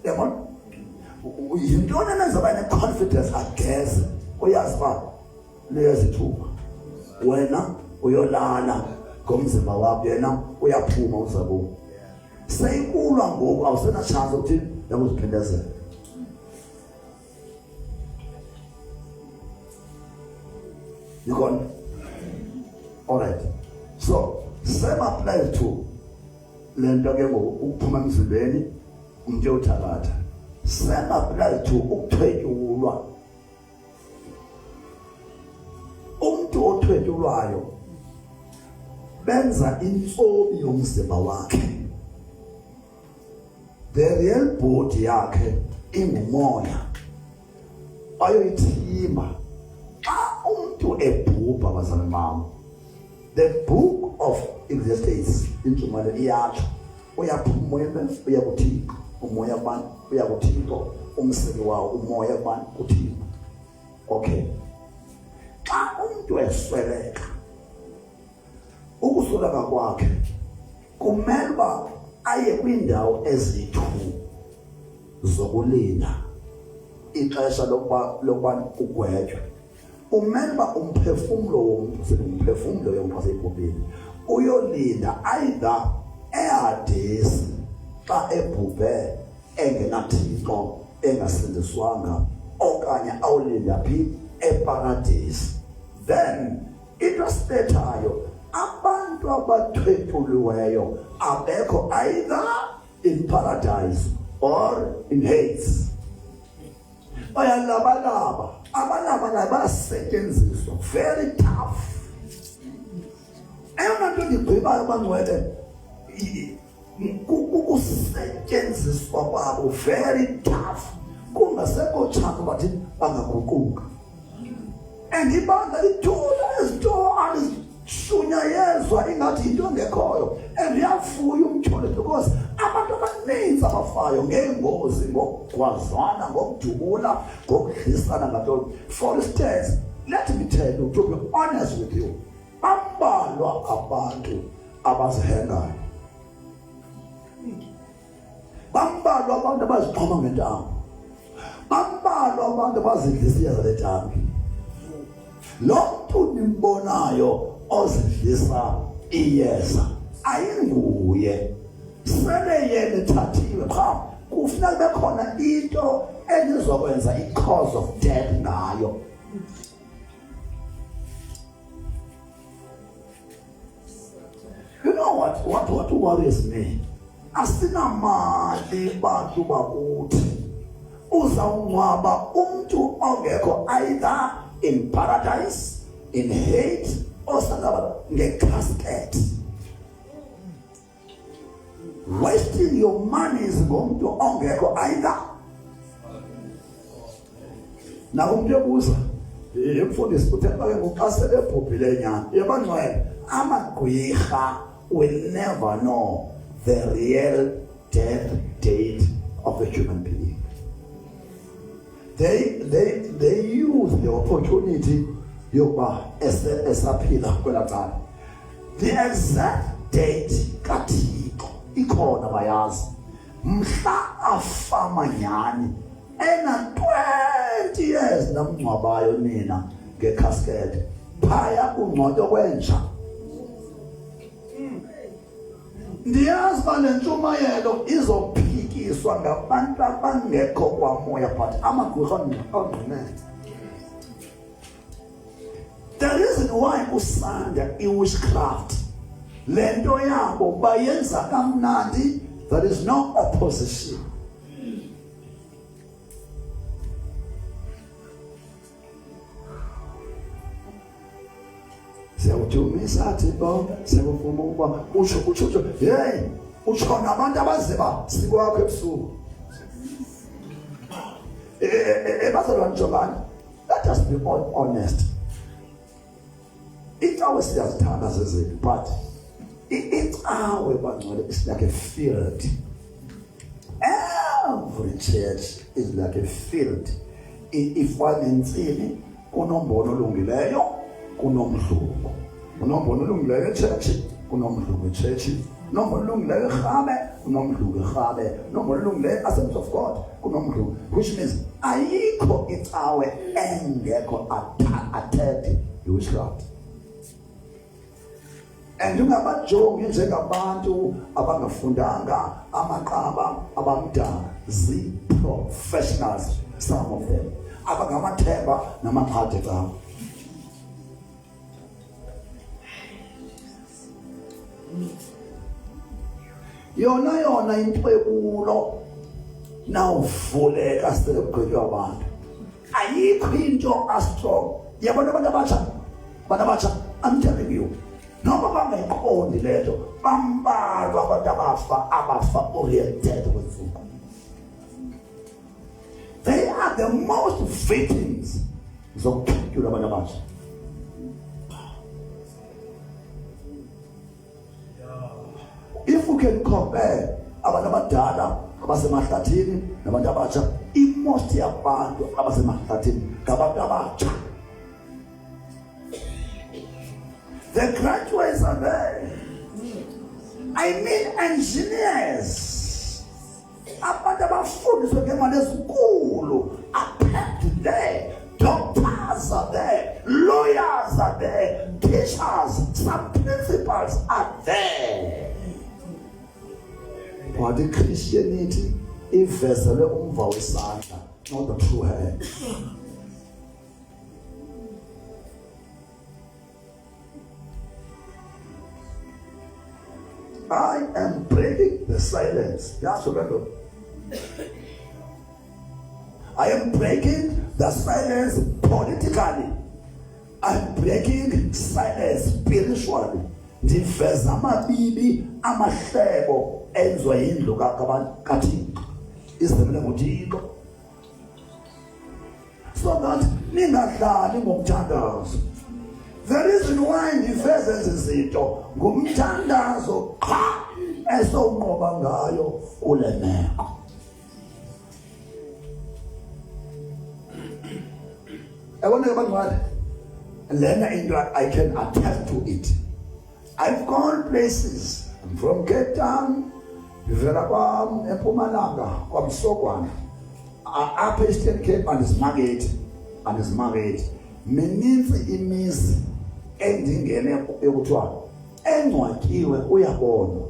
Speaker 3: Yabona yintoni emenza uba ne-confidence ageze uyazi uba leyezithuba wena uyolala ngomzimba wakho yena uyaphuma uzakubo. Seyikulwa ngoku awusena chance ukuthi yakuziphindezela. You got it? All right. So same applies to lento ke ukuphuma emzimbeni umuntu uthakatha. Same applies to ukuthwetyulwa. Umuntu othwetyulwayo benza intsobi yomzimba wakhe. the real body yakhe ingumoya ayoyithimba xa umuntu ebhubha bazalwane bami. The book of existence intshumayelo iyatsho uyaphuma uya kuThixo, umoya bani uya kuThixo, umsiki wawo umoya bani kuThixo. Okay, xa umuntu esweleka ukusweleka kwakhe kumele uba aye kwindawo ezithu zokulinda ixesha lokuba kugwetywe. Umele uba umphefumlo womuntu umphefumlo yomuntu wasebhubhini uyolinda either eHadesi xa ebhubhe engenaThixo engasindiswanga, okanye awulinda phi eParadise. Then into esibethayo abantu abathwethuliweyo abekho either in paradise or in Hades. Bayalabalaba, abalaba bayasetyenziswa, very tough. Eyona nto ndigqibayo bangcwele kukusetyenziswa kwabo, very tough. Kungasekho chance bathi bangaguquka. And ibandla lithula izinto alishunyayezwa ingathi into engekhoyo. And uyavuya umthole because abantu abaninzi abafayo ngeengozi, ngokugwazana, ngokudubula, ngokudlisana ngantoni. For instance, let me tell you, to be honest with you, bambalwa abantu abazihengayo, bambalwa abantu abazixhoma ngentambo, bambalwa abantu abazidlisa zale ntambi. Lo mntu nimbonayo ozidlisa iyeza ayinguye, sele yena ethathiwe qha. Kufuneka kube khona into enizokwenza i-cause of death ngayo. You know what worries me? Asinamali bantu bakuthi uzawungcwaba umuntu ongekho either in paradise, in hate, or sangaba ngecasket. Wasting your money is going to ongekho either. Na umuntu ebuza emfundisi uthemba ke ngoqasele ebhubhile nyana yabangcwele amagqwirha will never know the real death date of a human being. They use the opportunity yokuba esaphila kwela cala. The exact date kaThixo ikhona bayazi. Mhla afama nyani ena 20 years namngcwabayo nina ngecasket phaya ungcwatywa kwenja. Ndiyazi bale ntshumayelo izophikiswa ngabantu abangekho kwamoya, but amagqirha angqinene. The reason why usanda i-witchcraft lento yabo bayenza kamnandi, there is no opposition. Siyawuthumisa Thixo, siyakuvuma ukuba utsho hey utshona abantu abaziba sikwakho ebusuku. Bazalwane jobani, let us be honest. Icawe siyazithanda zeziphi, but icawe bangcwele is like a field. Every church is like a field. Ifana nentsimi, kunombono olungileyo, kunomdlungu. Kunombono olungileyo echurch, kunomdlungu echurch. Nombono olungileyo eRhabe, kunomdlungu eRhabe. Nombono olungileyo Assemblies of God, kunomdlungu. Which means ayikho icawe engekho attached witchcraft. And ungabajongi njengabantu abangafundanga amaqaba abamdala, zi-professionals, some of them abangamathemba namaqhathe kawo. Yona into ekulo nawuvuleka selugqitywa abantu, ayikho into astrong. Yabona abantu abatsha, I'm telling you, noma bangayiqondi lento bambalwa abantu abafa oriented kwezuku. They are the most victims zokukhulula abantu abasha. If we can compare abantu abadala abasemahlathini nabantu abatsha, most yabantu abasemahlathini ngabantu abatsha. The graduates are there. I mean engineers. Abantu abafundiswe ngemali ezinkulu are packed there. Doctors are there. Lawyers are there. Teachers, some principals are there. But the Christianity ivezele umva wesandla, not the true hand. I am breaking the silence. Yes, remember. I am breaking the silence politically. I am breaking silence spiritually. Ndiveza amabibi amahlebo enziwe yindlu kaThixo. Izimele ngoThixo. So that ningadlali ngomthandazo. The reason why ndiveze izinto ngumthandazo qha esonqoba ngayo kule meko. Yabona bangwali, lena into I can attest to it. I've gone places. I'm from Cape Town, ngivela eMpumalanga kwaMsokwana, apha eStern Cape and is market. Meninzi imizi endingene ekuthiwa engcwakiwe uyabona,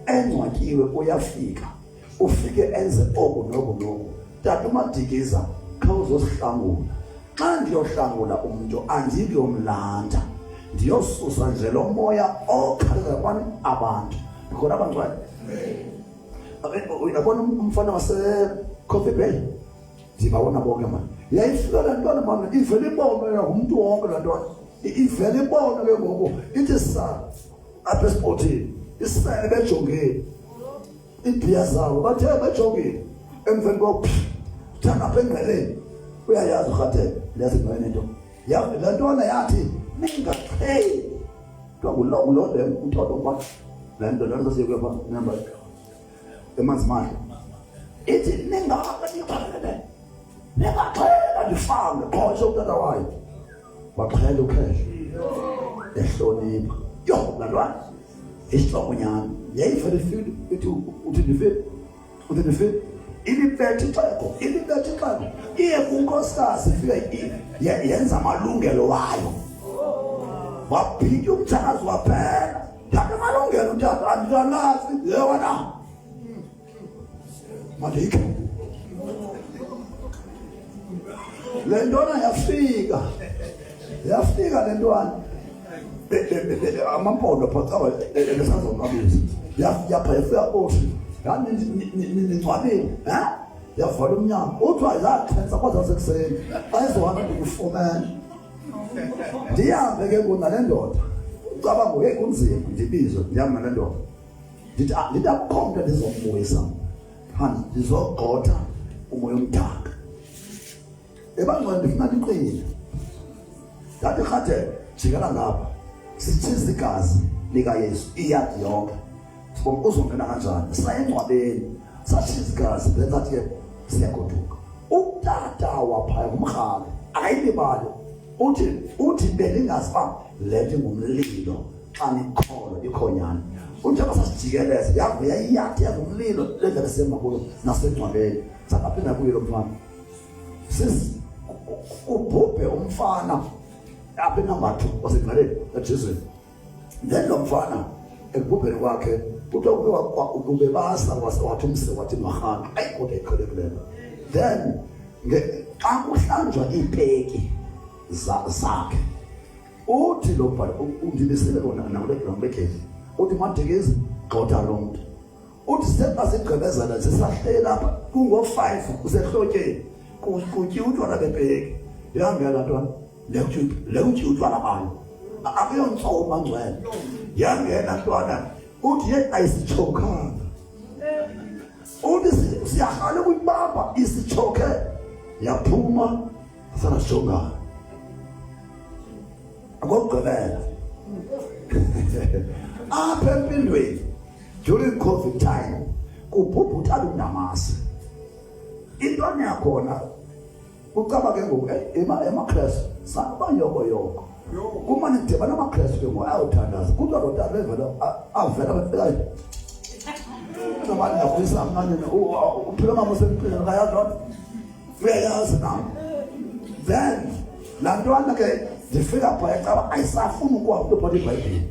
Speaker 3: engcwakiwe uyafika, ufike enze oku noku. Tata uMadikiza khawuzosihlangula. Xa ndiyohlangula umuntu andiyomlanda, ndiyosusa nje lo moya okhaleza kwani abantu. Khona abantu uyabona umfana wase-Coffee Bay, ndibawona bonke manje. Yayifika le ntwana mama ivele ibona umuntu wonke le ntwana, ivele ibona ke ngoku ithi sa apha esportini isele bejongeni ibhiya zabo bathe bejongeni emveni thanga apha engqeleni. Uyayazi urhatele leyazi ngene into le ntwana yathi ningaqheli kwakulonde umthodo kwa le nto lento siyekwe namba emanzi mahle ithi ningaqheli ndifanga qosho utata wayo waxhela ukhehla ehlonipha yo lantwana isihlokonyana yayivele ifile uthi ndifile ilibethe ixeko iye kunkosikazi ifike yenza amalungelo wayo wabhitya umthandazo waphela. Thatha amalungelo utata andikanazi yewona madike le ntwana yafika le ntwana amampondo phatsawa esazonqabisa yapha yafika kosi yani ningcwabile yavala umnyango uthi ayizakhensa kwaze wasekuseni ayizohamba ndikufumene ndihambe ke kunale ndoda ucabanga uye kunzima ndibizwe ndihambe nale ndoda ndithi akukho mntu ndizombuyisa phandle ndizogqotha umoya omdaka ebangcwele ndifuna ndiqine ndathi rhatele jikela ngapha sithiza igazi likaYesu iyadi yonke uzongena kanjani sayengcwabeni sathiza igazi benzathi ke siyagoduka utata waphaya kumrhale ayilibali uthi belingaziba lethe ngumlilo xa nikholo ikhonyana unjengoba sasijikeleza yavuya iyadi yangumlilo lendlela sihamba kuyo nasengcwabeni sakaphinda kuyo lo mfana ubhubhe umfana apha enambathu wasegqaleni eJezusini. Then lo mfana ekubhubheni kwakhe kuthiwa ubebasa wathi umse wathi mahanga kodwa ekholekilelo. Then xa kuhlanjwa iipeki zakhe uthi lo bhala undibisele lona nangolekhethi uthi Madikizela gxotha lo muntu uthi sebasigqibezela sisahleli lapha kungo-5 kusehlotyeni kutya utywala bepeki yangela ntwana le utya utywala bayo akuyontsoma ngcwele yangena ntwana uthi ye ayisichokanga uthi siyahale kuyibamba isichoke yaphuma sana sijongana akugqibela apha empilweni during COVID time kubhubhutha unamasi into yakhona ucaba ke ngoku emaklasi saba yoko kuma nidibana amaklasi ke ngoku ayawuthandaza kuthiwa lota level avela bafikayo nabantu bakhulisa amanye uphila ngamusempilweni akayazi lona uyayazi na then laa ntwana ke ndifika phaya caba ayisafuni ukuhamba ubhota iBhayibhile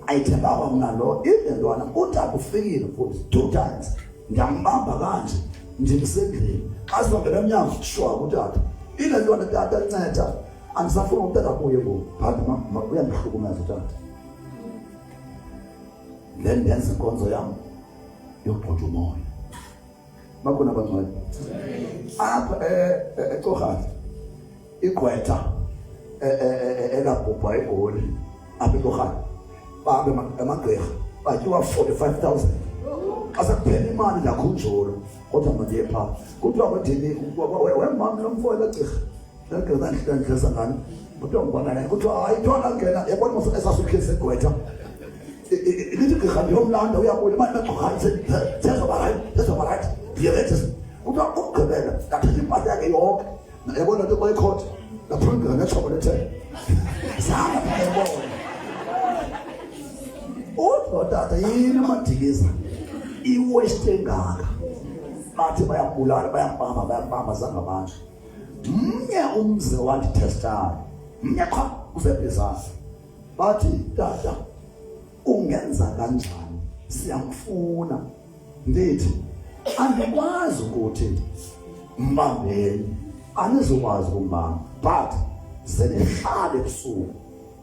Speaker 3: ayithemba kwamna lo ile ntwana uthi akufikile futhi 2 times ndiyambamba kanje ndimsendlini azongena emnyango shwa kutata ile ntwana tata nceda andisafuna ukutata kuye ngoku but uyandihlukumeza tata le ndenza inkonzo yam yogqotha umoya bakhona abangcwele apha eCorhana igqwetha elabhubha egoli apha eCorhana babe amagqirha batyiwa 45,000 asekuphela imali lakhunjolo kodwa manje pha kuthiwa kodini wemama lomfowethu legqirha ndandihlenhlesa ngani kuthiwa ngibona naye kuthiwa hayi ntwana ngena yabona mose esasukhisa egqwetha lithi gqirha ndiyomlanda uyabuya imali megqirha zezoba right diabetes kuthiwa ukugqibela ndathatha impahla yakhe yonke yabona nto bayikhotha ndaphungela netshokolethe zama phayebona tata yini amadikiza iwaste engaka bathi bayabulala bayambamba zangamanje mnye umze wandithestayo mnye qha usebhizana bathi tata ungenza kanjani siyamfuna ndithi andikwazi ukuthi mbambeni anizokwazi ukumbamba but zenehlale ebusuku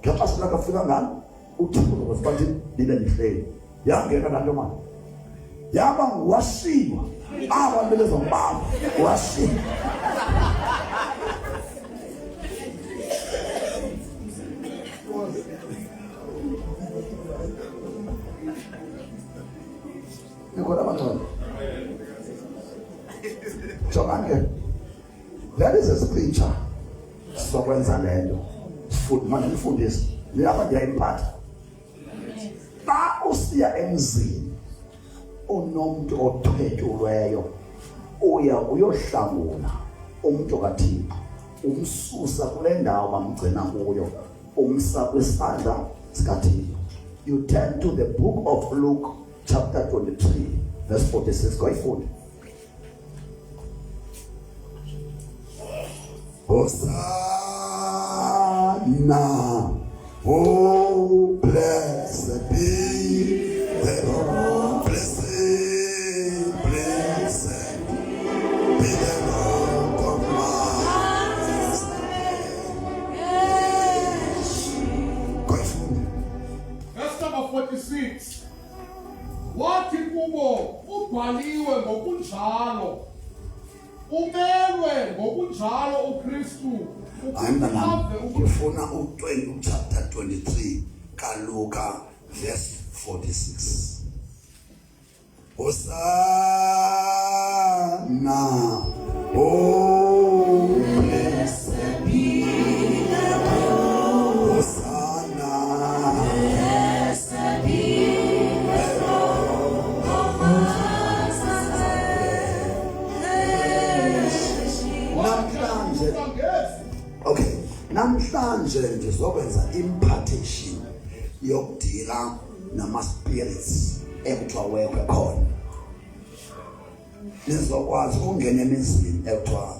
Speaker 3: ngexesha lakafika ngani uthixo ngosibathi nibe nihleli yangena nanto manje yaba washiywa abantu bezombamba washiywa nikona abantwana jongani that is a scripture sokwenza lento sifuthi manje nifundise lapha ndiyayimphatha xa usiya emzini unomuntu othwetshulweyo uyohlangula umuntu kaThixo umsusa kule ndawo bamgcina kuyo umsa kwisandla sikaThixo. You turn to the book of Luke chapter 23 verse 46 goyifunde. Hosanna, oh blessed be the Lord, blessed be the Lord of goyifunde.
Speaker 4: Verse number 46. Wathi kubo ubhaliwe ngokunjalo umelwe ngokunjalo uKristu
Speaker 3: ngifuna chapter 23 kaLuka verse 46. Hosanna, oh blessed be the Lord. Hosanna, blessed be the Lord of okay, namhlanje ndizokwenza impartation yokudila nama-spirits ekuthiwa wekwe khona. Nizokwazi ukungena emizini ekuthiwa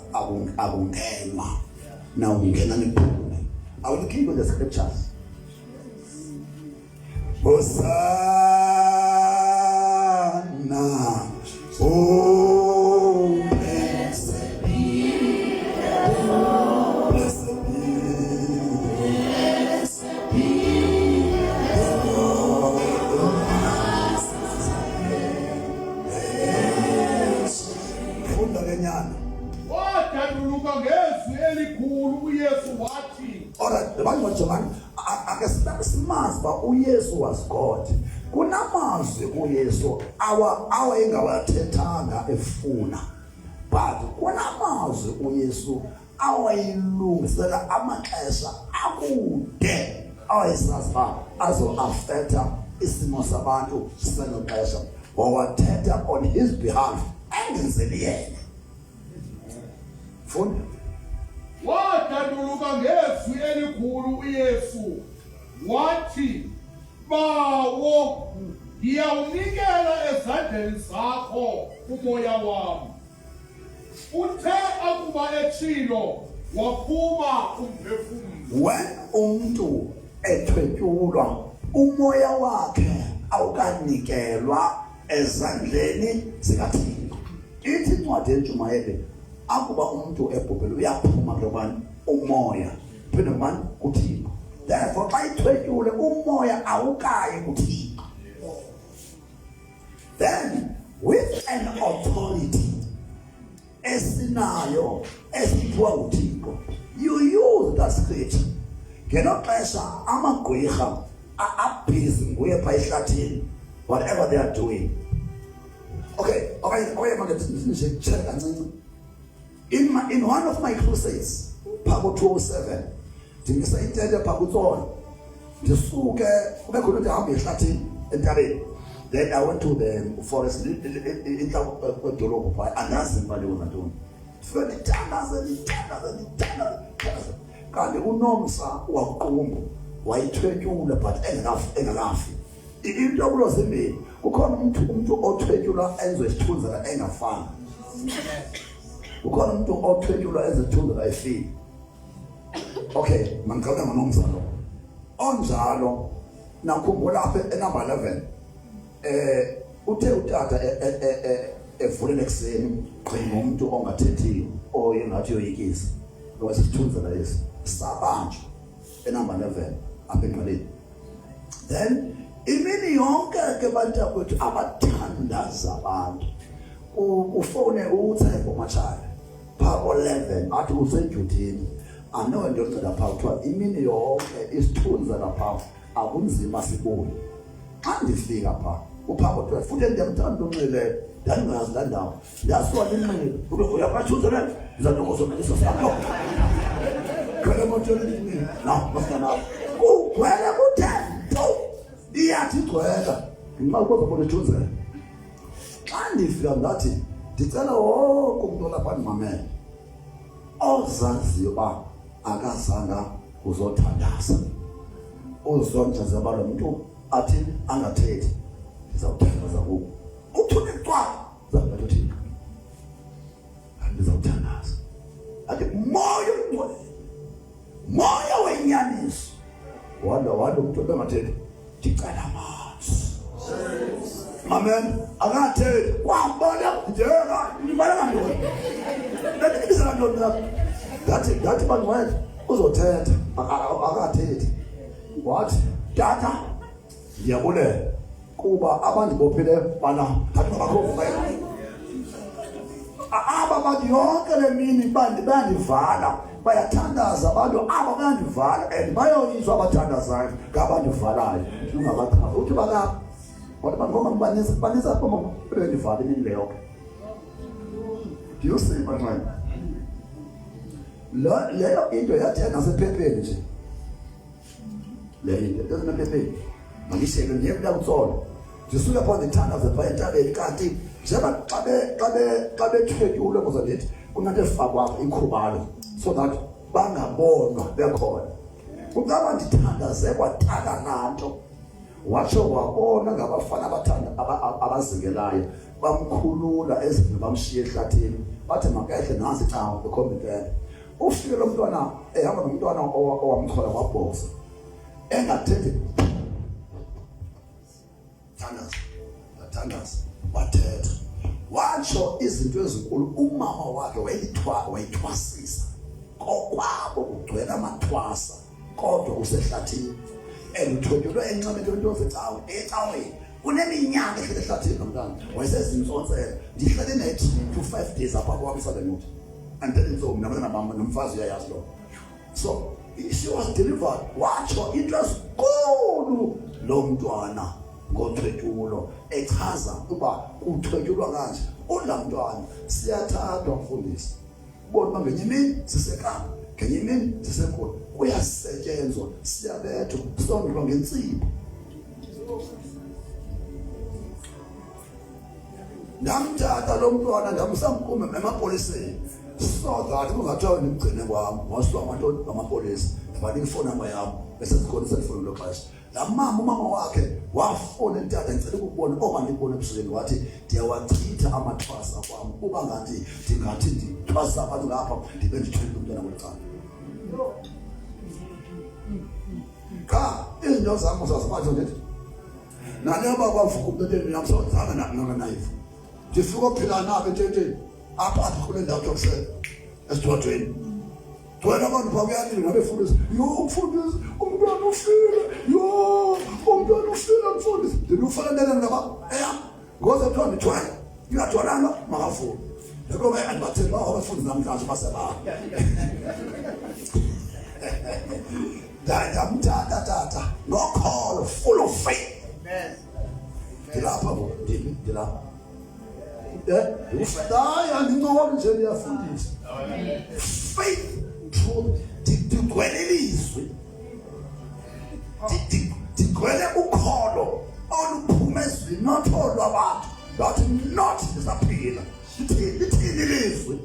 Speaker 3: akungenwa na ungena niphume. I will give you the scriptures. Hosanna, oh blessed be the Lord, blessed be the Lord. Funda kenyana.
Speaker 4: wadaduluka ngezwi elikhulu uYesu wathi.
Speaker 3: Alright, the Bible John, akasimazi ba uYesu was God. Kunamazwi uYesu awa engawathethanga efuna but kunamazwi uYesu awayilungisela amaxesha akude awayesazi azo affecta isimo sabantu selo xesha wawathetha on his behalf engenzeli yena. Funda
Speaker 4: wadaduluka ngezwi elikhulu uYesu wathi, bawo ngiyawunikela ezandleni zakho umoya wami. Uthe akuba etshilo waphuma umphefumlo.
Speaker 3: when umuntu ethwetyulwa umoya wakhe awukanikelwa ezandleni zikaThixo. Ithi incwadi eNtshumayelo akuba umuntu ebhubhele uyaphuma kulobani umoya phinde manje kuThixo. Therefore xa ithwetyule umoya awukayi kuThixo. Then with an authority esinayo esiphiwa nguThixo, you use that scripture. Ngelo xesha amagqwirha abhizi nguye pha ehlathini whatever they are doing. Okay manje nje check kancinci. In one of my crusades phako 207 ndimisa intente phako uTsolo ndisuke kube khona ndihambe ehlathini entabeni. Then I went to the forest inhla kwedolophu pha andazi impali yona ntoni. Fike ndithandaze kanti uNomsa waqumbu wayithwetyula but engakafi. Into kulozimini kukhona umuntu othwetyula enze isithunzela engafani. Kukhona umuntu othwetyula enze isithunzela efile. Okay, mangicela ngoNomsa lo. Onjalo nakhumbula lapha enumber 11 uthe utata evulele ekseni qhinga umuntu ongathethiyo oyengathi yoyikisa lo sithunzela lesi sabanjwa enumber 11 apha eqaleni. Then imini yonke ke bantakwethu abathandaza abantu ufone uThembo Machaya pha 11 athi usejudini anowe ndiyocela pha kuthiwa imini yonke isithunza lapha akunzima sibuye. Xa ndifika pha uphako kuthiwa futhi ndiyamthanda uNxele ndandingazi laa ndawo ndasuka linxele uyabathunzelela ndizandokozomelisa sakho khwele emotweni no masana kugcwele kuthento iyathi igcwela ngenxa ukuzobona ithunzela. Xa ndifika ngathi ndicela wonke umuntu olapha ndimamele ozaziyo uba akazanga uzothandaza uzonjaza balo muntu athi angathethi ndizawuthandaza kubo uthule cwa zabantu thina ndizawuthandaza athi moya wenyaniso wala umuntu obengathethi ndicela amanzi. Amen. Akathethi kwambona njeka ngibala ngantoni ndikisela ntoni lapha ngathi bantu uzothetha akathethi wathi tata ndiyabulela kuba abandibophile bana ngathi bakhofu aba bantu yonke le mini bandivala bayathandaza abantu aba bandivala and bayoyizwa abathandazayo ngabandivalayo ungabachaza uthi bakapha kodwa ngoma banisa apho bendivala imini leyo. Do you see my mind? Leyo into yathe nasephepheni nje le into nasephepheni mangisheke nje kula kuTsolo ndisuka pha ndithandaza pha entabeni kanti njengoba xa bethwetyule kuze ndithi kunanto efakwa ikhubalo so that bangabonwa bekhona. Ukaba ndithandaze kwatala nanto watsho wabona ngabafana abathanda abazingelayo bamkhulula ezindlu bamshiya ehlathini bathi makahle nansi xa ekhompyutha. Ufike lo mntwana ehamba nomntwana owamthola kwabhoxa engathethi thandaza wathetha watsho izinto ezinkulu. Umama wakhe wayithwasisa kokwabo kugcwele amathwasa kodwa usehlathini elithwetyulwe enxebeni lento ecaweni kuneminyaka ehlele ehlathini nomntana wayesezimsonsela ndihlele nethi to 5 days apha kwabisa lemuthi andinso mina nomfazi uyayazi lo. So she was delivered. Watsho into ezinkulu lo mntwana ngothwetyulo echaza ukuba kuthwetyulwa kanje. Odla mntwana siyathathwa mfundisi. Bona uba ngenye imini sisekapa, ngenye imini sisekhona. Kuyasetyenzwa, siyabethwa, sondlwa ngensipho. Ndamthatha lo mntwana ndamsamkuma emapoliseni. So that kungathiwa ndimgcine kwami, wasiwa amapolisa. Ndibani ifoni namba yami, bese sikhona selifoni lo xesha. La umama wakhe wafona entata ngicela ukubona okandibona ebusweni wathi ndiyawachitha amathwasa kwami kuba ngathi ndingathi ndithwasa abantu lapha ndibe ndithwele umntwana welicala. Ka izinto zami zazibatho ndithi naneba kwavuka umuntu enamsozana nakanayifu. Ndifika phila nabo ententeni apha kule ndawo yokusela esithwathweni. Wena abantu babuyalile ngabefundisi, mfundisi, umntwana ufile, umntwana ufile mfundisi. Ndilufanele ngaba, ngoze kuthiwa ndithwele, ngingathwalanga makafuni. Ngoba andibathemba abafundisi namhlanje baseba. Ndamthatha tata, ngokholo, full of faith. Amen. Ndilapha bo, ndilapha. Andinqobi nje ndiyafundisa. Faith. Digwelelizwe digwele ukholo oluphume ezweni not olwabantu but not isaphila lithini lizwe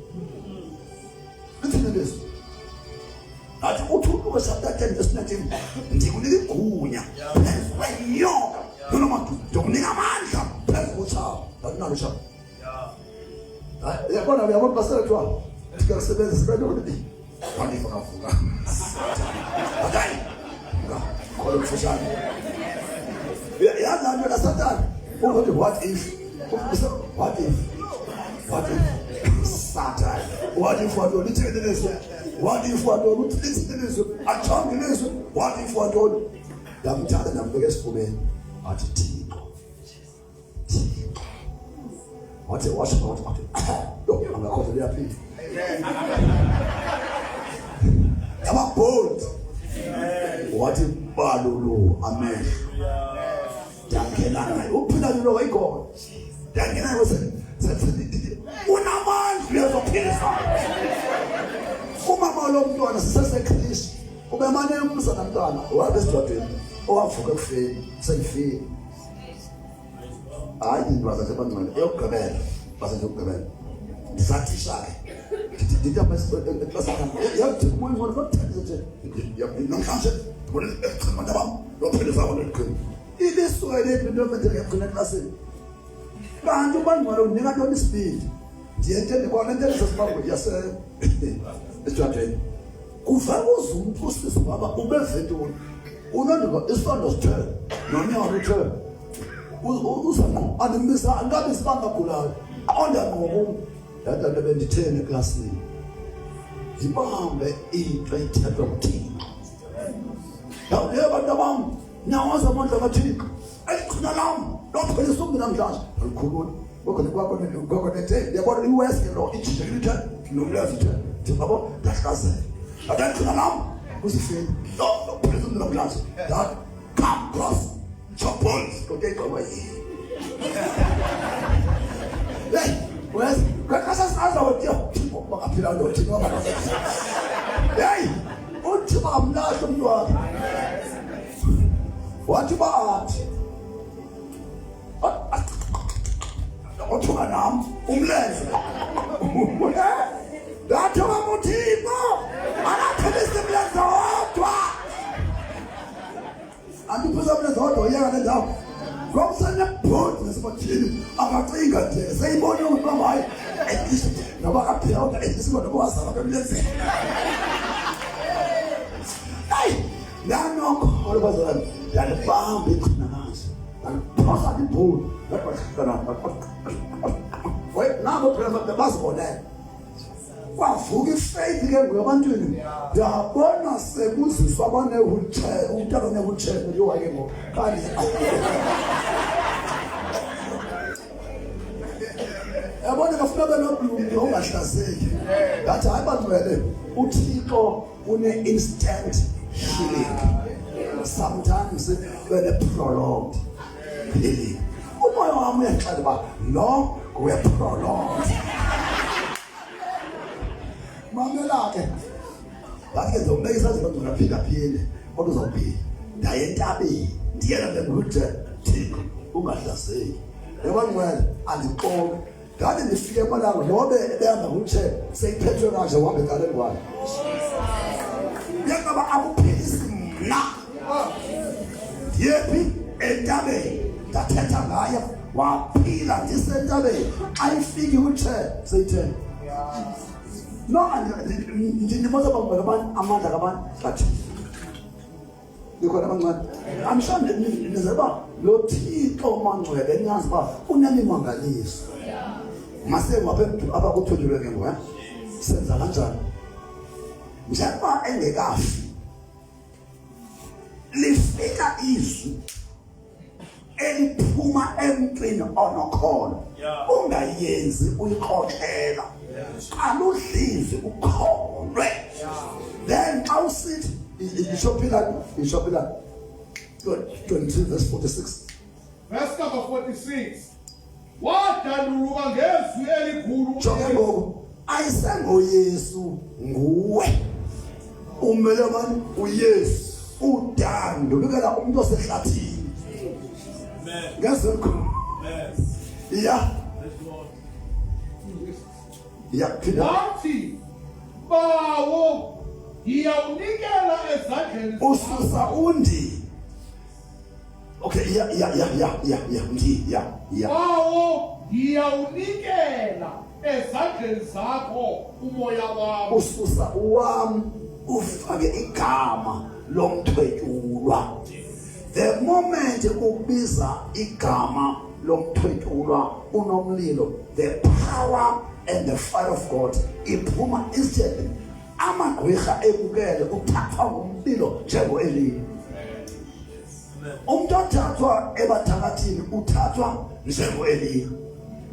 Speaker 3: athi uthulu kwesathathe ngesinyathini ndikunika igunya phezu kwenyoka noma ndikunika amandla phezu kotshaba akunalo tshaba yabona uyabona basethiwa ndikasebenza sibeloni kwani fokavuka okay kholo kufushane yazi nto la Satan ukuthi what if Satan what if what lithini what if what lithini achongelizwe what if what ndamthatha ndambeka esifubeni athi Thixo wathi washo wathi angakhoza liyaphila yaba bold wathi balulu amen yangena naye uphila lo wayikhona yangena naye unamandla uyazophilisa umama lo mntwana siseseKristu ubemane umzana mntwana wabe sidwadweni owavuka ekufeni seyifile hayi indwaza sebangcwele eyokugqibela basenze ukugqibela ndisathisha-ke ndithi amasiklasikam yathi umoya ngona nothenze namhlanje ndibone abantu bam lophilisa abantu eliqini ilisuke lethu into yomenzeka yagcina eklasini kanti ubangcwele unika ntoni isibindi ndiyentende kwana entende sesibangwe esitradeni kuvela uzumntu usisi waba ubeventuni unondika isondo sithele nonyaka uthele uzanqo andimisa angabe sibangagulayo ondanqobo yada nto bendithene eklasini zibambe into ethethwa nguThixo abantu bam nawaza amandla kaThixo elikhona lam lophilisa umntu namhlanje alikhulula kwakho nethe yabona iweske lo ijijekilithe nomlezithe ndingabo ndahlazela adankhona lam kuzifeni lophilisa umntu namhlanje that come cross chopons kokegqoba yini hey wes kakasasa wothi bakaphila lo thina bakaphila hey uthi bamlahla umuntu wakhe wathi bathi othuka nami umlenze dathoka muthixo akaphilisa umlenze wodwa andiphisa umlenze wodwa uyeka le ndawo kwamsane bhodi nesibathini akacinga nje seyibona ukuthi hayi noba kaphila kodwa esibona kwazama kwemlenzeni hey nanokho olubazalana yalibamba ikhona manje ngiphosa ibhodi nabo phela bazibonela kwavuka ifaith ke ngoyabantwini yabona sekuziswa abanewheelchair umntana onewheelchair lo wake ngo kanti yabona bafuna benobulungu ongahlazeki ngathi hayi bantwele uThixo une instant healing sometimes when a prolonged pheli umoya wami uyaqala ba lo weprolonged mamela ke bathi ngizombeka isazelo ngizophika phile kodwa uzophila ndaye entabeni ndiyela ngekuthi thina ungahlazeki yaba ngwele andixoke ngane ndifike emalanga nobe behamba kuthi seyiphethwe kanje uhambe ngale ngwane yakaba akuphilisi mna yephi entabeni ndathetha ngayo waphila ndisentabeni xa ifiki kuthi seyitheni no ndindiboza abantu amandla kabantu bathi likhona abancane amhlanje nizeba lo Thixo mangcwele niyazi ba unemimangaliso mase waphe abakuthonjulwe ke ngoba senza kanjani njengoba engekafi lifika izwi eliphuma emntwini onokholo ungayenzi uyikhokhela aludlizi ukholwe then xa usithi ishophila 22 verse 46
Speaker 4: verse number 46 wadaluluka ngezwi elikhulu
Speaker 3: Jongo ayisengoYesu nguwe umele abantu uYesu udando bikela umuntu osehlathini amen ngezikho amen yeah
Speaker 4: wathi bawo ngiyawunikela ezandleni
Speaker 3: ususa undi okay
Speaker 4: bawo ngiyawunikela ezandleni zakho umoya wami
Speaker 3: ususa uwami ufake igama lomthwetshulwa the moment ubiza igama lomthwetshulwa unomlilo the power and the fire of God iphuma instantly amagwirha ebukele uthathwa ngumlilo njengoEliya umuntu othathwa ebathakathini uthathwa njengoEliya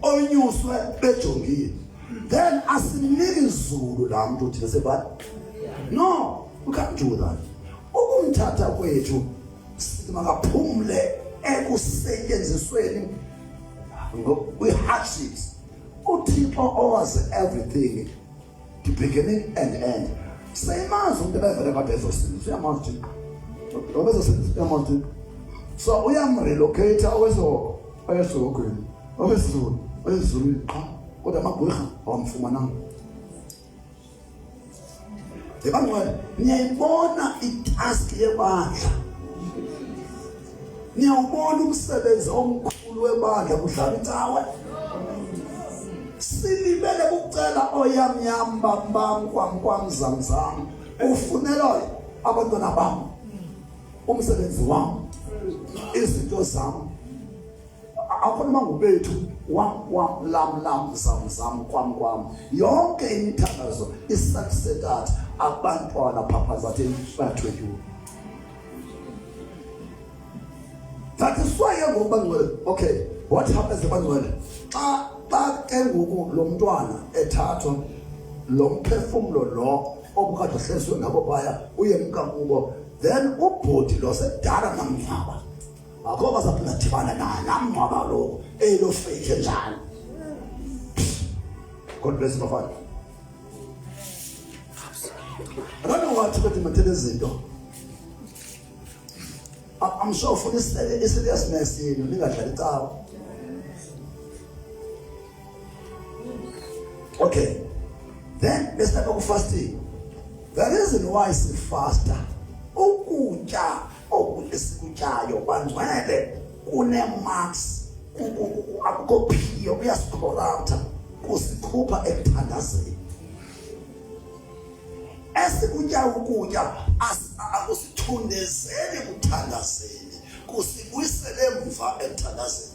Speaker 3: onyuswe bejongile then asinike izulu la muntu uthi sebani no we can't do that ukumthatha kwethu simakaphumle ekusetyenzisweni kwi-hardships uThixo owazi everything the beginning and end semazi umuntu ebevele kade ezosinza uyamazi Thixo obezosinza uyamazi Thixo so uyamrelocate oyesogweni oyezulu qha kodwa amagwirha awamfumananga ebantwana niyayibona itask yebandla niyawubona umsebenzi omkhulu webandla kudlala incawe silibele ukucela oyamnyam bam kwamzamzam ufunela abantwana bam umsebenzi wami izinto zami akhona mangubethu lam zam kwam yonke imithandazo isaksetat abantwana phaphazathi bathwethu that is why ngobangcwele okay what happens ebangcwele xa ke ngoku lo mntwana ethathwa lo mphefumulo lo obukade hleswe ngabo baya uyemka kubo then ubhodi lo sedala namngcwaba akho bazaphinda dibana namngcwaba lo elo fake njani God bless my father I don't know what to do with izinto I'm sure for this seriousness yenu ningadlali cawa okay then let's start with fasting the reason why is faster ukutya okulesikutyayo bangcwele kune marks akukophiyo kuyasicorrupta kusikhupha ekuthandazeni esikutya ukutya akusithundezeli kuthandazeni kusibuyisele emva ekuthandazeni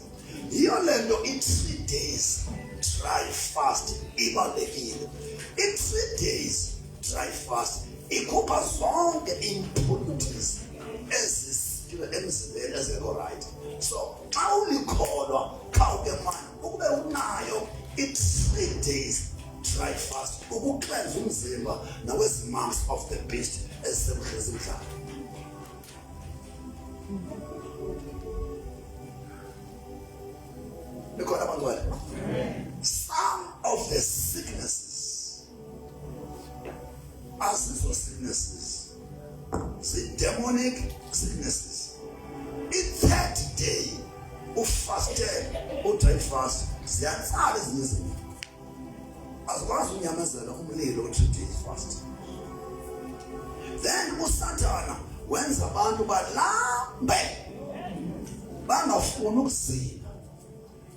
Speaker 3: yiyo lento i3 days dry fast ibalekile i3 days dry fast ikhupha zonke impurities ezisile emzimbeni ezingekho right so xa ulikholwa khawuke manje ukube unayo i3 days dry fast ukucleanse umzimba nawezi marks of the beast ezisemhlezi mhlaba Because some of the sicknesses, as these were sicknesses, the demonic sicknesses, in that day, who fasted, who tried fast, ziyatsala ezinye izinto. Azikwazi unyamezela umlilo u-3 days fast. Then uSathana wenza abantu balambe bangafuni ukuzila,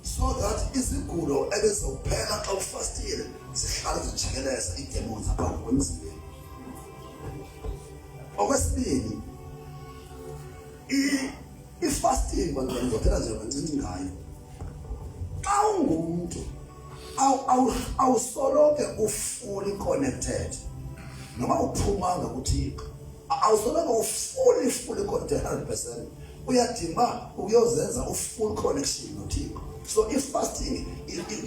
Speaker 3: so that izigulo ebezawuphela xa ufastile zihlale zijikeleza idemons apha kwemzimbeni. Okwesibili, i-fasting bantwana ngizophela nje kancinci ngayo. Xa ungumuntu awusoloke ufully connected, noma uphumanga kuThixo, awusoloke fully connected 100%. Uyadinga ukuyozenza full connection noThixo. So if fasting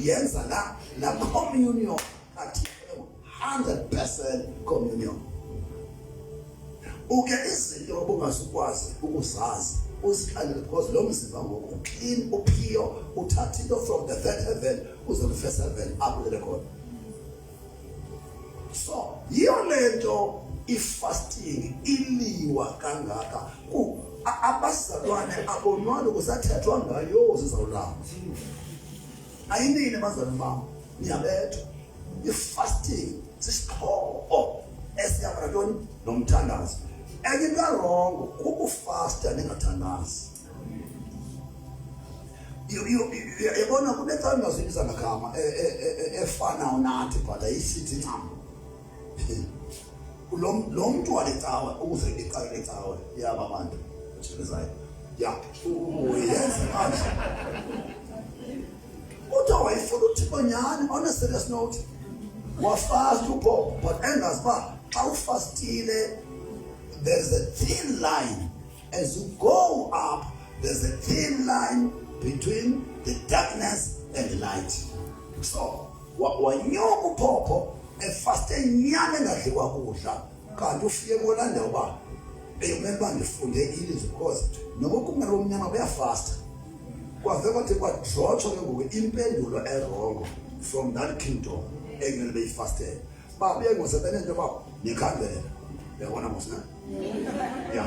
Speaker 3: yenza la communion kaThixo, 100% communion. Uke izinto obungazukwazi ukuzazi uzikhalele, because lo mzimba ngoku uclean, upure, uthatha into from the third heaven uze the first heaven apho khona. So yiyo lento ifasting iliwa kangaka. Abazalwane abonwali kusathethwa ngayo zizawulama. Ayinini bazalwane bam, niyabethwa. I-fasting sisixhobo esiyabona ntoni nomthandazo. Enye into wrong kukufasta ningathandazi. Yabona kunethandazo ibizangagama efana nathi but ayisithi ncam. Lo mntu walecawe ukuze icawe lecawe yaba abantu njengezaya ya uyenza manje kodwa wayifuna uThixo nyani on a serious note wafast upho, but engazi ba xa ufastile there's a thin line as you go up. There's a thin line between the darkness and the light. So wanyuka uphopho efaste nyane ngadliwa kudla kanti ufike kolanda uba bekumele bandifunde ilizwi, because noma kumele omnyama kuyafasta kwave kwathi kwadrotsho ke ngoku impendulo erongo from that kingdom ekumele beyifastele babuye ngosebene into babo nekhandlela yabona mosina ya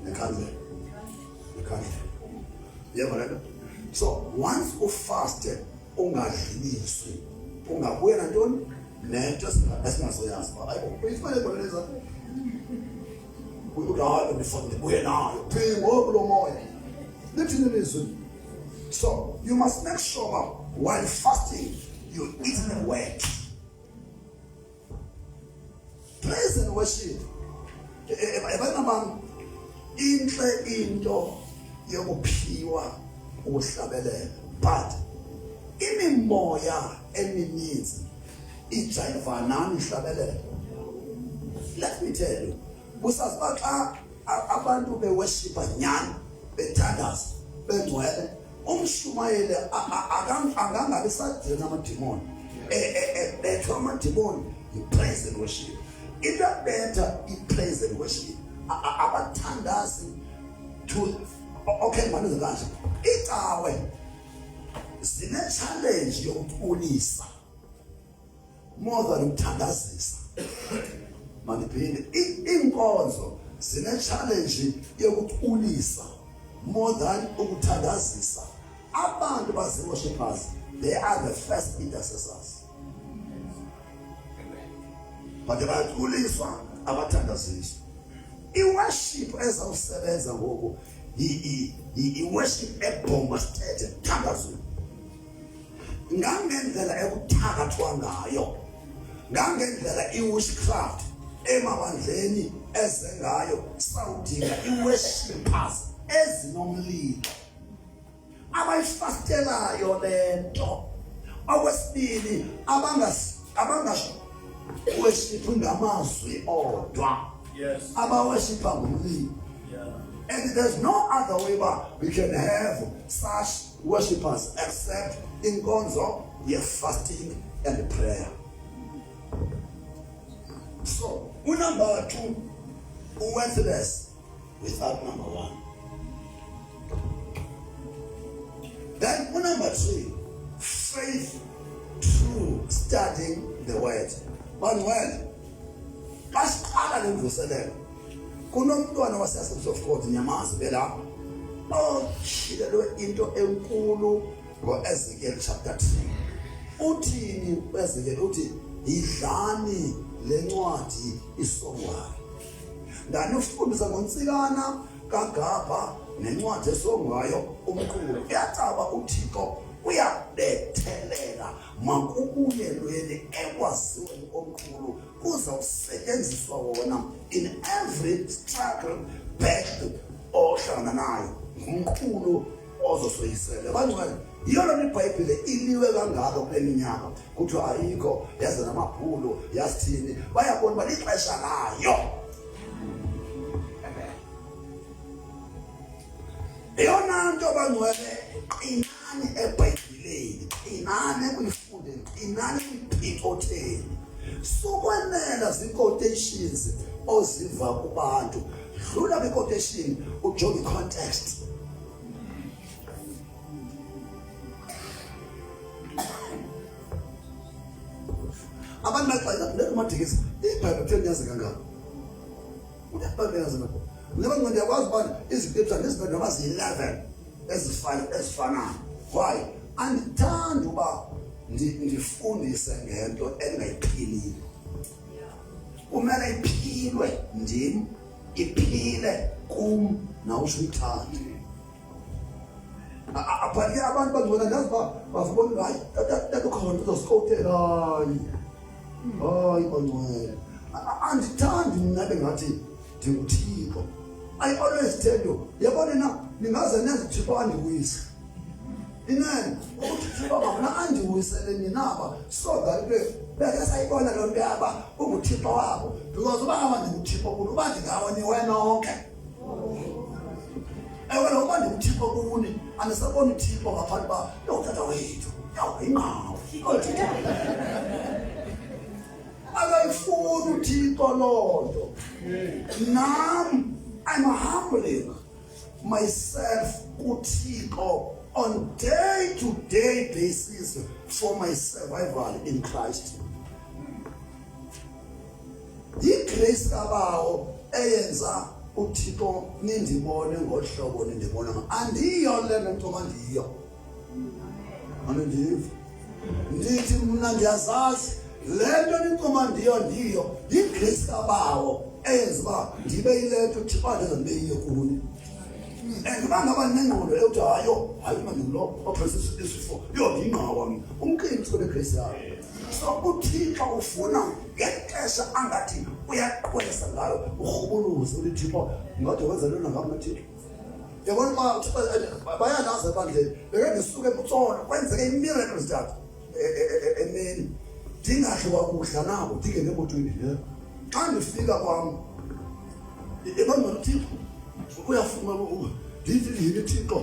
Speaker 3: nekhandlela yabona. So once ufaste ungadliliswi ungabuye nantoni nento esingazoyazi ba ayifanele boleza uyudala nifande buye nayo phingo kulo moya lithini lizwi. So you must make sure while fasting you eat the word. Praise and worship. Ebana bam inhle into yokuphiwa ukuhlabelela, but imimoya emininzi ijayiva nani ihlabelela. Let me tell you, busazi xa abantu beworshipa nyani bethandaza bengcwele umshumayeli angangabi sadina amadimoni bethwa amadimoni i-praise and worship. Into better i-praise and worship. Abathandazi to okay manje kanje icawe zine challenge yokupulisa more than ukuthandazisa. Maniphinde inkonzo zine challenge yokupulisa more than ukuthandazisa. Abantu bazi-worshipers, they are the first intercessors. But bayapuliswa abathandaziswa. I-worship ezawusebenza ngoku i-worship ebombasted thandazweni ngangendlela ekuthakathwa ngayo, ngangendlela i-witchcraft emabandleni eze ngayo. Sawudinga i-worshipers ezinomlilo abayifastelayo lento. Okwesibili, worship ngamazwi odwa.
Speaker 1: Yes.
Speaker 3: Abaworshipa ngomlilo.
Speaker 1: Yeah.
Speaker 3: And there's no other way we can have such worshippers except in konzo, fasting and prayer. So, number 2, worthless without number 1. Then number 3, faith through studying the word. Bangcwele basiqala lemvuselelo kunomntwana waseAssembly of God nyamazi belapha oshilelwe into enkulu ngoEzekiel chapter 3. Uthini uEzekiel? Uthi idlani lencwadi isongwayo. Ndanifundisa ngoNtsikana kaGabha nencwadi esongwayo umqulu. Uyacaba uThixo uyabethelela makubuyelweni ekwaziweni omkhulu kuzawusetyenziswa wona in every struggle battle ohlangana nayo ngumqulu ozosoyisela. Bangcwele yiyo lona iBhayibhile iliwe kangaka kule minyaka kuthiwa ayikho yaze namabhulu yasithini bayabona uba lixesha layo. Eyona nto bangcwele inani eBhayibhileni, inani ekuyifundeni, inani ekuyiphicotheni sukwenela zii-quotations oziva kubantu. Dlula kwi-quotation ujonge i-context. Abantu baxela nekumadikisa iBhayibhile kutheni yazi kangaka? UyaBhayibhile yazi ngakho. Ngoba ngiyakwazi ubana izikriptshana ezimbili noma ziyi-11 ezifanayo. Why? Andithandi uba ndifundise ngento engayiphiliyo. Kumele iphilwe ndim, iphile kum nawusho uyithande. Apha-ke abantu bangcwele ndazi uba bavubona hayi takukhona uzosikowutela hayi bangcwele. Andithandi mna bengathi ndinguThixo. I always tell you, yabona na ningaze nenze uThixo andiwise. Inene uThixo ngabona andiwisele ninaba so that beke sayibona lo nto yaba unguThixo wabo because uba ngaba ndinguThixo kulo uba ndingawa niwe nonke. Ewe lo uba ndinguThixo kuni andisabona uThixo ngaphandle uba yotata wethu yingawo akayifuni uThixo loo nto. Nam I'm humbling myself kuThixo on day-to-day basis for my survival in Christ. Yigrace kabawo eyenza uThixo nindibone ngohlobo nindibona andiyo lena nto mandiyo. Andiyiva. Ndithi mna ndiyazazi lento ninkomandiyo ndiyo yigrace kabawo eyenza uba ndibe yile nto Thixo andenza ndibe yiyo kuni. Ngoba ngaba nengqondo eyokuthi hayi manje lo ophese isifo yingqawa mina umqinci kwegrace yakho. So uThixo ufuna ngexesha angathi uyaqwesa ngayo urhubuluze uthi Thixo ngathi wenza lona ngami naThixo. Yabona uba bayalazi ebandleni beke ndisuke ebutsona kwenzeke i-miracle start emini ndingahle wakudla nabo ndingene emotweni le. Xa ndifika kwam ebandla uThixo uyafuna ukuba ndithi Thixo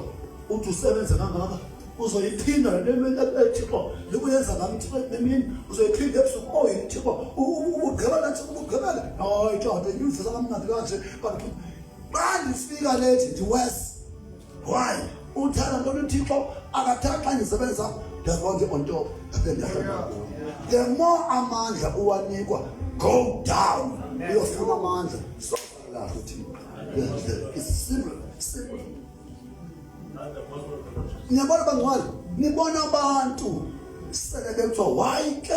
Speaker 3: uthi usebenza kangaka uzoyiphinda le nto Thixo likuyenza ngami Thixo emini uzoyiphinda ebusuku Thixo ugqibela Thixo ugqibela hayi tata yivisa kamnandi kanje kanti xa ndifika lethi ndiwesi. Why? Uthanda ntoni uThixo akathatha xa ndisebenza ndiyazonke on top apendahlala. The more amandla uwanikwa go down uyofuna amandla so la uThixo. It's simple. Niyabona bangcwele nibona abantu sele bethiwa wayike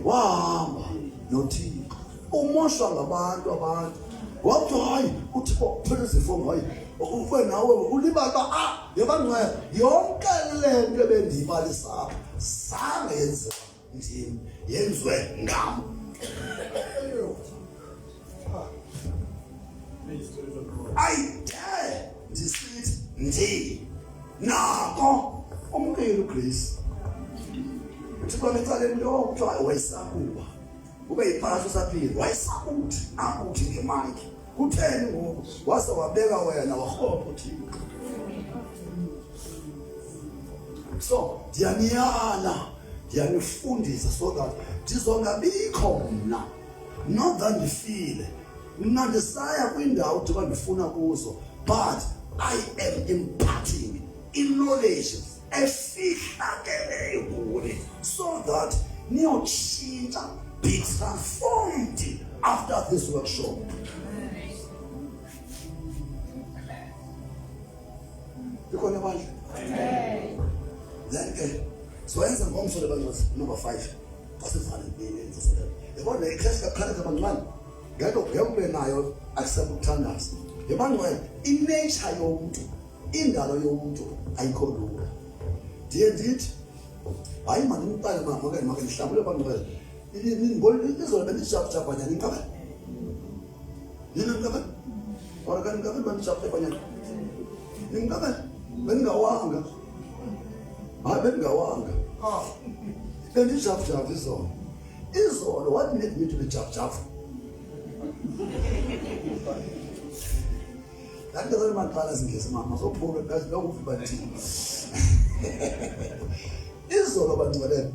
Speaker 3: wahamba noThixo umoshwa ngabantu wathi hayi uThixo phela izifo hayi ufe nawe ulibala yabangcwele yonke lento ebendiyibalisayo zange yenziwa ndim yenziwe ngam. I dare ndisithi ndi nako umkeli uGrace Thixo ngicela into okuthiwa wayesakuba ube yiphakathi usaphila wayesakuthi akuthi ngemike kutheni ngoku wase wabeka wena wahopha uThixo. So ndiyanifundisa so that ndizongabikho mna not that ndifile mna ndisaya kwindawo Thixo ndifuna kuzo but I am imparting in knowledge efihlakeleyo kuwe, so that niyotshintsha, be transformed after this workshop. Ikhona manje? Then ke soyenza ngomso lebantu number 5. Asifane nenze sedela. Yabona ikhasi kakhala abancane. Ngeke ube nayo akusabuthandaza. Yabona wena inature yomuntu, indalo yomuntu ayikho lula. Ndiye ndithi hayi manje umntana make nihlambule abantu wena. Ngibona izolo benijabujaba nyani inkabe. Yini inkabe? Ora kan inkabe benijabujaba nyani. Inkabe bengawanga. Hayi bengawanga. Benijabujaba izolo. Izolo what made me to be jabujaba? Kanti ke maqala singese mama sophula kazi lokuviba thini. Izolo bangcwele.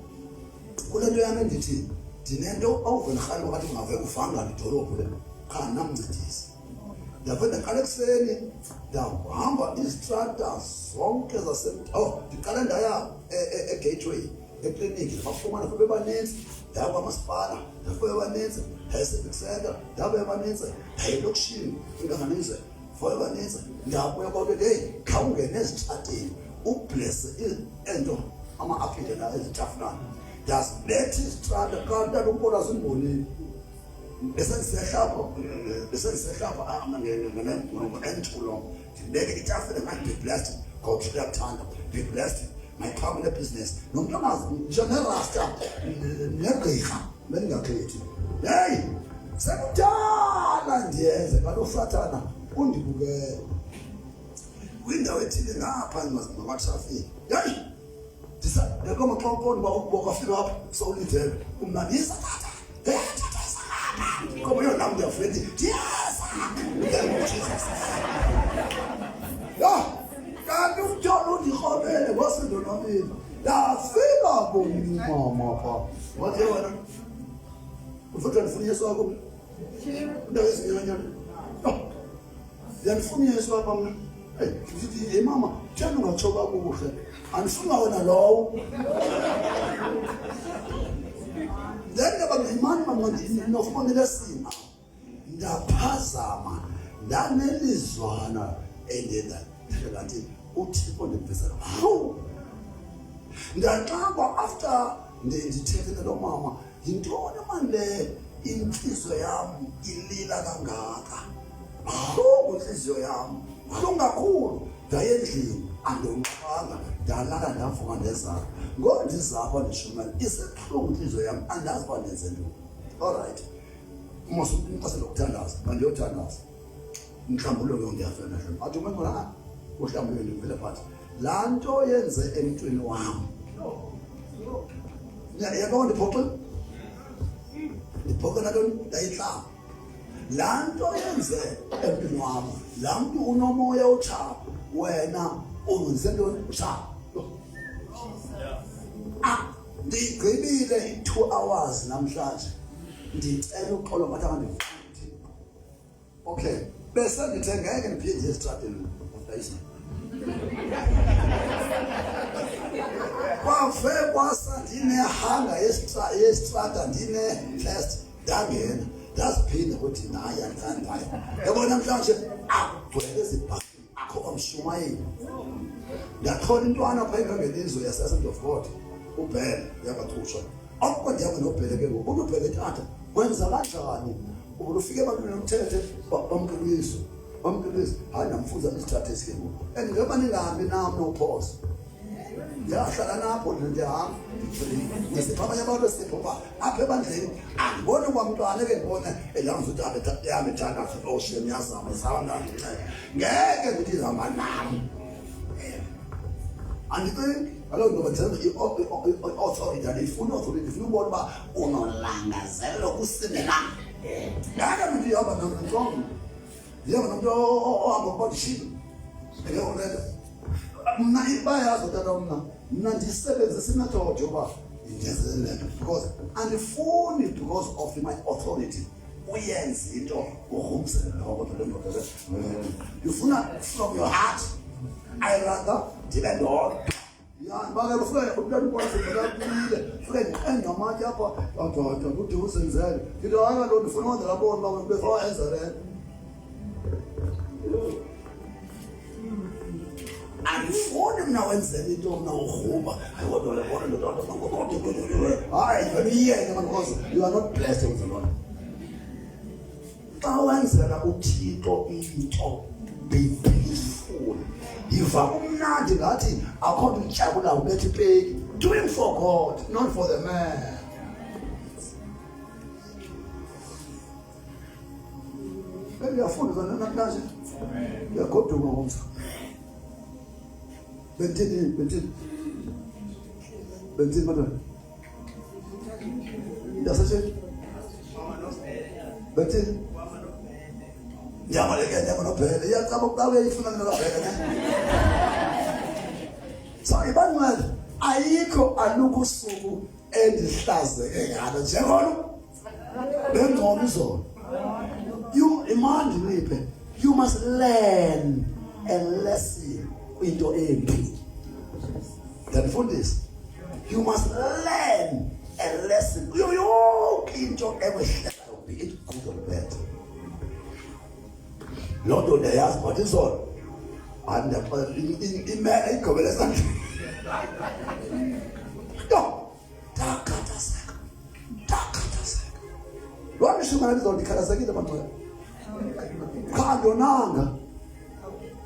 Speaker 3: Kulento yami ndithi dinento awuvenkhali wakati ungave ufanga idolophu le. Cha namncedisi. Ndavela qala ekseni ndahamba izistrata zonke ndiqala ndaya egateway ekliniki bafumana kube baninzi ndawo kwamasipala ndafike baninzi civic center ndabe baninzi elokishini ingaganize fike baninzi ndabuya kwabe hey khawungene ezitrateni ubless into ama-apile la ezitafulana ndazibetha izistrata kanti alumbona zimbonile besengisehlapha ngentulo ndibeke itafile ngathi be blessed God uyakuthanda be blessed my family business nomntanazi njengerasta negqirha bengakhethi hey sekudala ndiyenze kaloku usathana undibukele kwindawo ethile ngapha ngamatrafiki hey ndikoma xa uqonda uba kwafika apha sowulidele umnandisa tata como eu não deu frente, yes! Can't you tell the Hobbit? What's the name? The figure going, Mama. What do you want? If you can so go. There is no. Then for me, as well, hey, Mama, tell me what you're going and soon I want to know. Then imani mamoni nofumonela sina ndaphazama ndanelizwana endeda ngathi uThixo ndimvisela hawu ndaxamba after ndithethe lo mama yintoni manje le inhliziyo yami ilila kangaka hawu inhliziyo yami kakhulu ndayendlini andonqanga ndalala ndavuka ndezakho ngondizapha ndishumela isebuhlungu inhliziyo yami andazi uba ndenze ntoni. Alright umase lokuthandaza bandiyothandaza mhlawumbe lo ngiyafela nahle athi umenza uhlambule ndivele phansi laa nto yenze emntwini wami yabona ndiphoxe nantoni ndayihlamba laa nto yenze emntwini wami laa mntu unomoya otshaba wena ungenze ntoni utshaba ndigqibile 2 hours namhlanje ndicela uxolo mathanga ndifuthi okay bese ndithe ngeke ndiphinde esitrateni ndayisa kwafe kwasa ndinehanga yesitrata ndine-first ndangena ndaziphinda ukuthi naye andandaya yabona namhlanje akugcwele zibhaki akho kwamshumayeli ndathola intwana pha engangelizwe yaseSouth of God ubhele yabathusha akho ndiyabe nobhele ke ngoku ubhele tata wenza kanjani ubufike ebantwini nomthethe bamkeliso hayi namfuza isithathe sike ngoku ngeke ningahambi nami nophosa yahlala napho ndihamba ngesiphamanye abantu esiphopa apha ebandleni andiboni kwamntwana ke ndibona elanza ukuthi yami ethanda ocean yazama izawanda ngeke ndithi ihamba nami andicingi kaloku ndoba njenga i-authority andiyifuni authority ndifuna ubona uba unolangazelelo kusindela ngeke ndithi ihamba nantlongo ndihamba nomntu ohamba kubadishile ngeonele mna bayazi tata mna ndisebenzisa imethode yoba ndenze because andifuni because of my authority uyenze into urhumsele lokho kodwa ndifuna from your heart I rather ndibe ndodwa bake ufike umntwana ukwazi ngakubile ufike ngiqengamathe apha adoda ukuthi usenzele ngithi hayi lo ndifuna ukwenza labona baba before Ezarene andifuni mna wenzela into mna urhuba ayikho le bona ndoda hayi yiyeke man because you are not blessed with the Lord xa wenzela uThixo into be peaceful yiva kumnandi ngathi akho nto ijabula ubethe ipeki doing for God not for the man uyafunda namhlanje uyagoduka ngomsa benzini madonna yasethi benzini nyama nophele iyacaba ukuba uyayifuna nophele so ibangcwele ayikho alukusuku endihlazeke ngalo njengolo bengcono izolo you imagine you must learn a lesson into embi ndifundisa you must learn a lesson yonke into emehlelayo be it good or bad Lord they ask what is all and imele igobele sandla no takhathazeka lo nishimana lizondikhathazekile manje khandonanga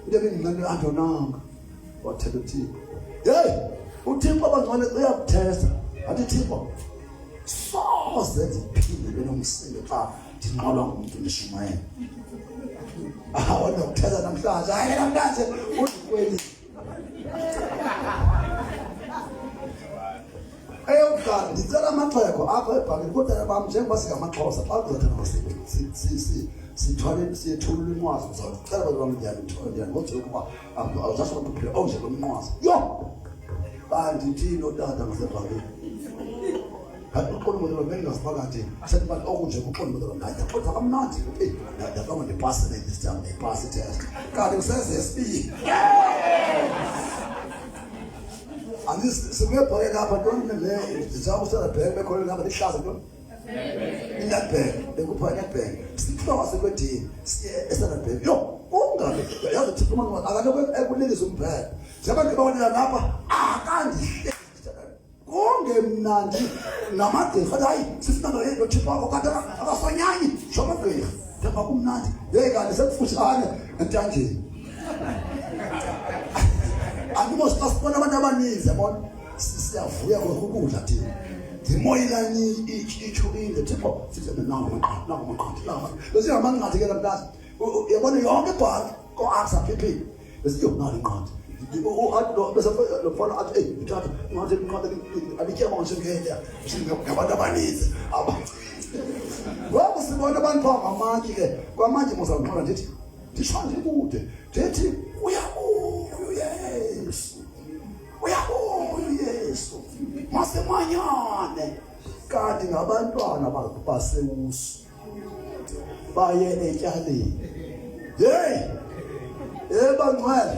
Speaker 3: into engingane andonanga wathela uThixo hey uThixo abangcwele uyakuthesa athi Thixo soze ndiphinde benomsindo xa ndinqolwa ngumuntu nishumayela wena ukutheza namhlanje hayi namhlanje uzikweli ayokudala ndicela amaxhego apha ebhakeni kodwa bam njengoba singamaXhosa xa kuzothana sithwale siyethulula inqwazi uzocela abantu bam ndiyani ngothi ukuba awuzasho ukuphila onje lomnqwazi yo kanti thina otata ngasebhakeni uqondo umuntu bengingasifakathi asethi bathi okunje uqondo umuntu ngathi kodwa kamnandi ndabona ndipase this time ndipase test kanti useze speed Sibuyebheke lapha ntoni le ndizawusela bheke bekhona lapha lihlaza ntoni inetbheke bekupha inetbheke sifika sekwedini siye esenetbheke yo ungabe yazi Thixo manje akaloku ekulilisa umbheke njengabantu babonela lapha akandihle kungemnandi namagqirha hayi sifuna lo Thixo wakho kanti akasonyanyi shoma gqirha ndaba kumnandi hey kanti sekufutshane entanjeni Andimos pasipona abantu abaninzi yabona siyavuya ukudla thina ngimoyilani ichulile Thixo size nango maqhathi lapha bese yamanqathi ke namhlanje yabona yonke ibhanki ko-ABSA PP bese yonali inqathi bese lo fona athi hey uthatha ngathi inqathi alityema nje ngabantu abaninzi aba ngoba sibona abantu abangamanje ke kwamanje mozaqala ndithi ndishonje kude ndithi Yesu masemanyane kanti ngabantwana basewusu baye etyaleni hey bangcwele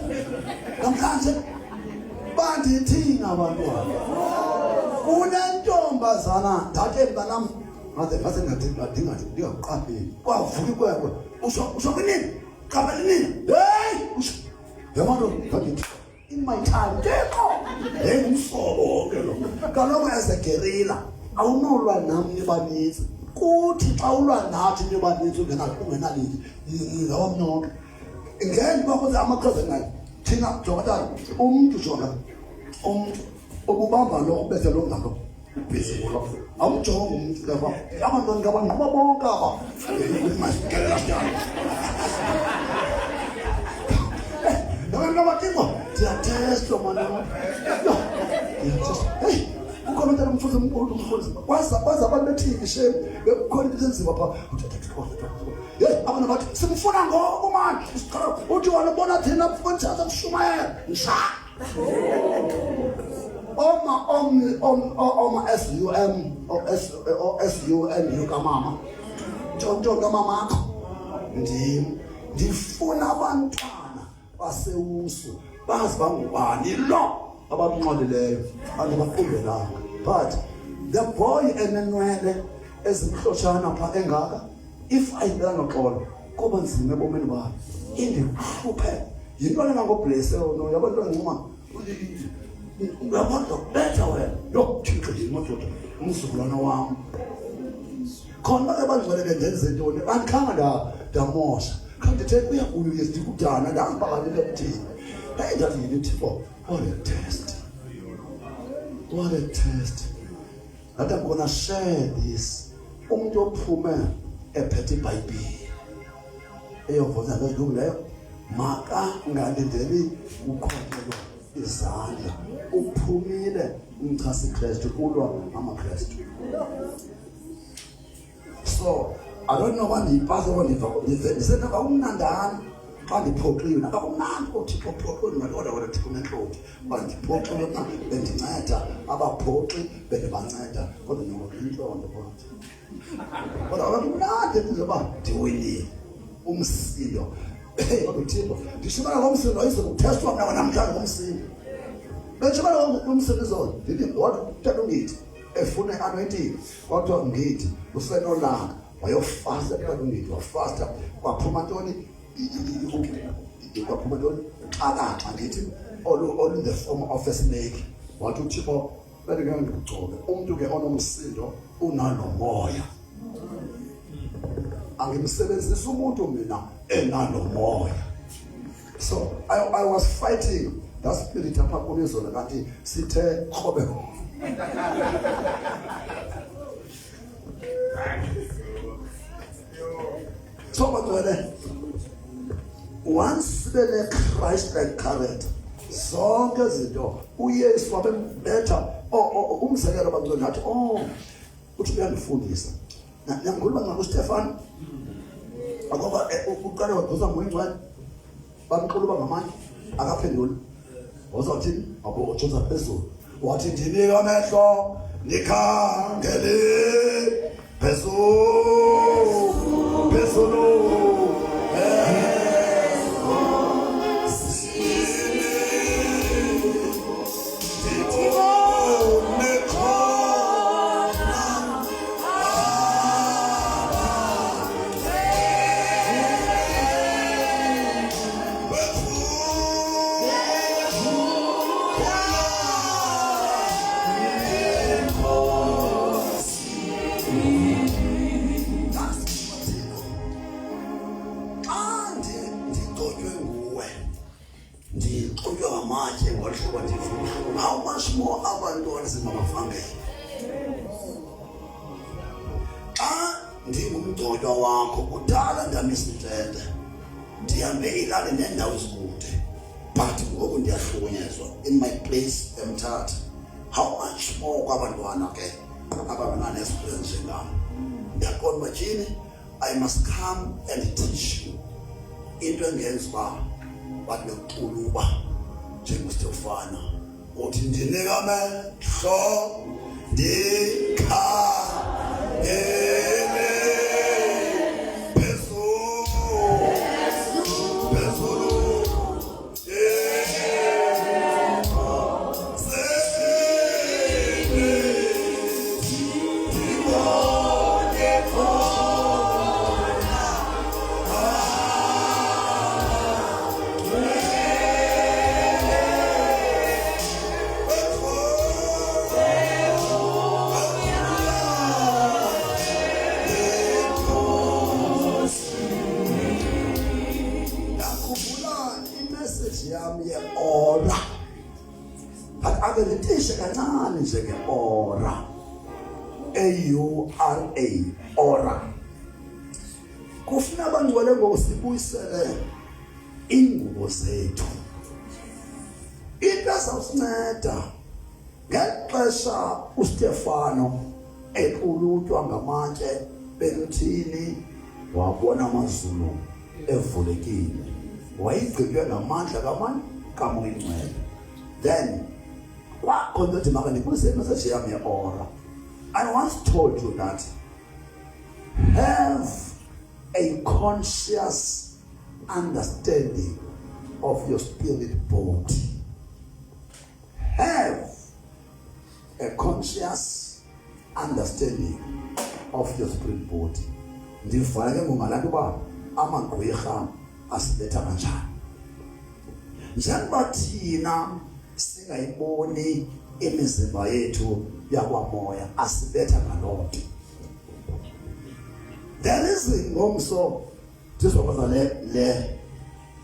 Speaker 3: namhlanje bandithina abantwana kunentombazana ndathi mntanam ngaze ngathi ndingaqapheli kwavuka ikwekwe usho kunini qapheli nini hey usho yamano ngathi in my time hey umsobo wonke lo kaloku as a guerrilla awunolwa nami nibaninzi kuthi xa ulwa nathi nibaninzi ungenalithi ngawamnonke ngeke bakwenza amaxhosa ngayo thina jokatana umuntu jona umuntu obubamba lo ubethe lo ngalo busy lo awujonga umuntu lapha abantwana ngabangqoba bonke apha masikelela njalo Namathixo ndiyatestwa manje hey ukhona into umfuzi omkhulu umfuzi kwaza abantu bethi shame bekhona into enzima pha hey abantu bathi simfuna ngoko manje uthi wanabona thina mfundisi akushumayela nsha oma SUM kamama ntonto kamama akho ndifuna abantwana basewusu bazi bangubani lo abamnqolileyo andibafundelanga. But the boy enenwele ezimhlotshana pha engaka, if ayibela noxolo kuba nzima ebomini bakhe, indihluphe yinto engangoblese no yabantu abancuma uyabona betha wena yo Thixo yimododa umzukulwana wami khona ebangcwele bendenze ntoni andikhanga ndamosha kanti the uyabuya uyezidikudana ndambakale ekuthini hey ndathi yini Thixo, what a test, what a test. That I'm gonna share this. Umuntu ophume ephethe iBhayibheli eyovona ngezilungileyo maka ngalindeli ukhokhelo izandla uphumile umchasi Kristu kulwa amaKristu. So I don't know when he passed over the said akumnandana xa ndiphoxiwe akumnandi uThixo phoxwe ngalona wena Thixo nenhloti bandiphoxwe na bendinceda abaphoxi bendibanceda kodwa nokuintlonto kodwa akumnandi ndizoba ndiwinile umsindo kodwa Thixo ndishimana ngomsindo izokutestwa mna namhlanje ngomsindo benjalo umsindo izolo ndithi wathi ngithi efune anointing kodwa ngithi usenolanga wayofasta kodwa ngithi wafasta kwaphuma ntoni kwaphuma ntoni xakaxa ngithi all the form of a snake wathi uThixo bendike ngigcobe umuntu ke onomsindo unalomoya angimsebenzisa umuntu mina enalomoya. So I was fighting that spirit apha kunizona kanti sithe khobe so badwele once bene Christ like character zonke izinto uYesu wabembetha umzekelo badwele ngathi uthi uyandifundisa ngiyakhuluma ngakuStefan akoba uqale wadosa ngoyingcwele bamxuluba ngamanye akaphendula wazothini abo uJoza phezulu wathi ndinika amehlo nikhangele phezulu how much more abantu abazimabafangele xa ndingumgconywa wakho kudala ndamisintente ndihambe ilale nendawo ezikude but ngoku ndiyahlukunyezwa in my place eMthatha. How much more kwabantwana ke abanganesiphiwo njengam ndiyaqonda bathini I must come and teach you into engenza uba bathi bekuquluba njengoStefana uthi ndinika amehlo ndikhangele Litishe kancane nje ke ora AURA ora kufuna abangcwele ngosibuyisele ingubo zethu into azawusinceda ngexesha uStefano equlutwa ngamatshe bemthini wabona amazulu evulekile wayigqitywe ngamandla kaMoya Ingcwele. Then I once told you that have a conscious understanding of your spirit body. have a conscious understanding of your spirit body. Ndivana ke ngalapho ba amagqwirha asibetha kanjani. Njengoba thina singayiboni imizimba yethu yakwamoya asibetha ngalonto. There is ngomso sizokwaza le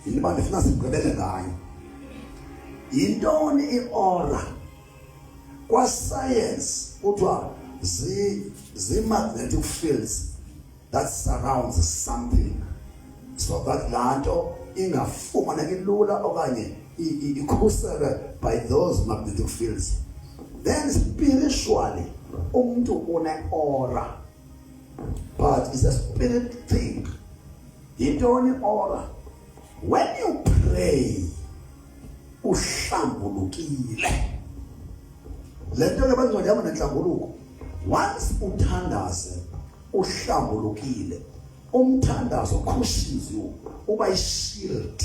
Speaker 3: yini ndifuna sigqibele ngayo. Yintoni iaura? Kwa science kuthiwa magnetic fields that surrounds something, so that lanto ingafumaneki lula okanye ikhuselwe by those magnetic fields. Then spiritually umuntu une aura, but it's a spirit thing. Yintoni aura? When you pray uhlambulukile. Lento ke bangcwele yaba nenhlambuluko. Once uthandaze uhlambulukile, umthandazo cushions you, uba shield.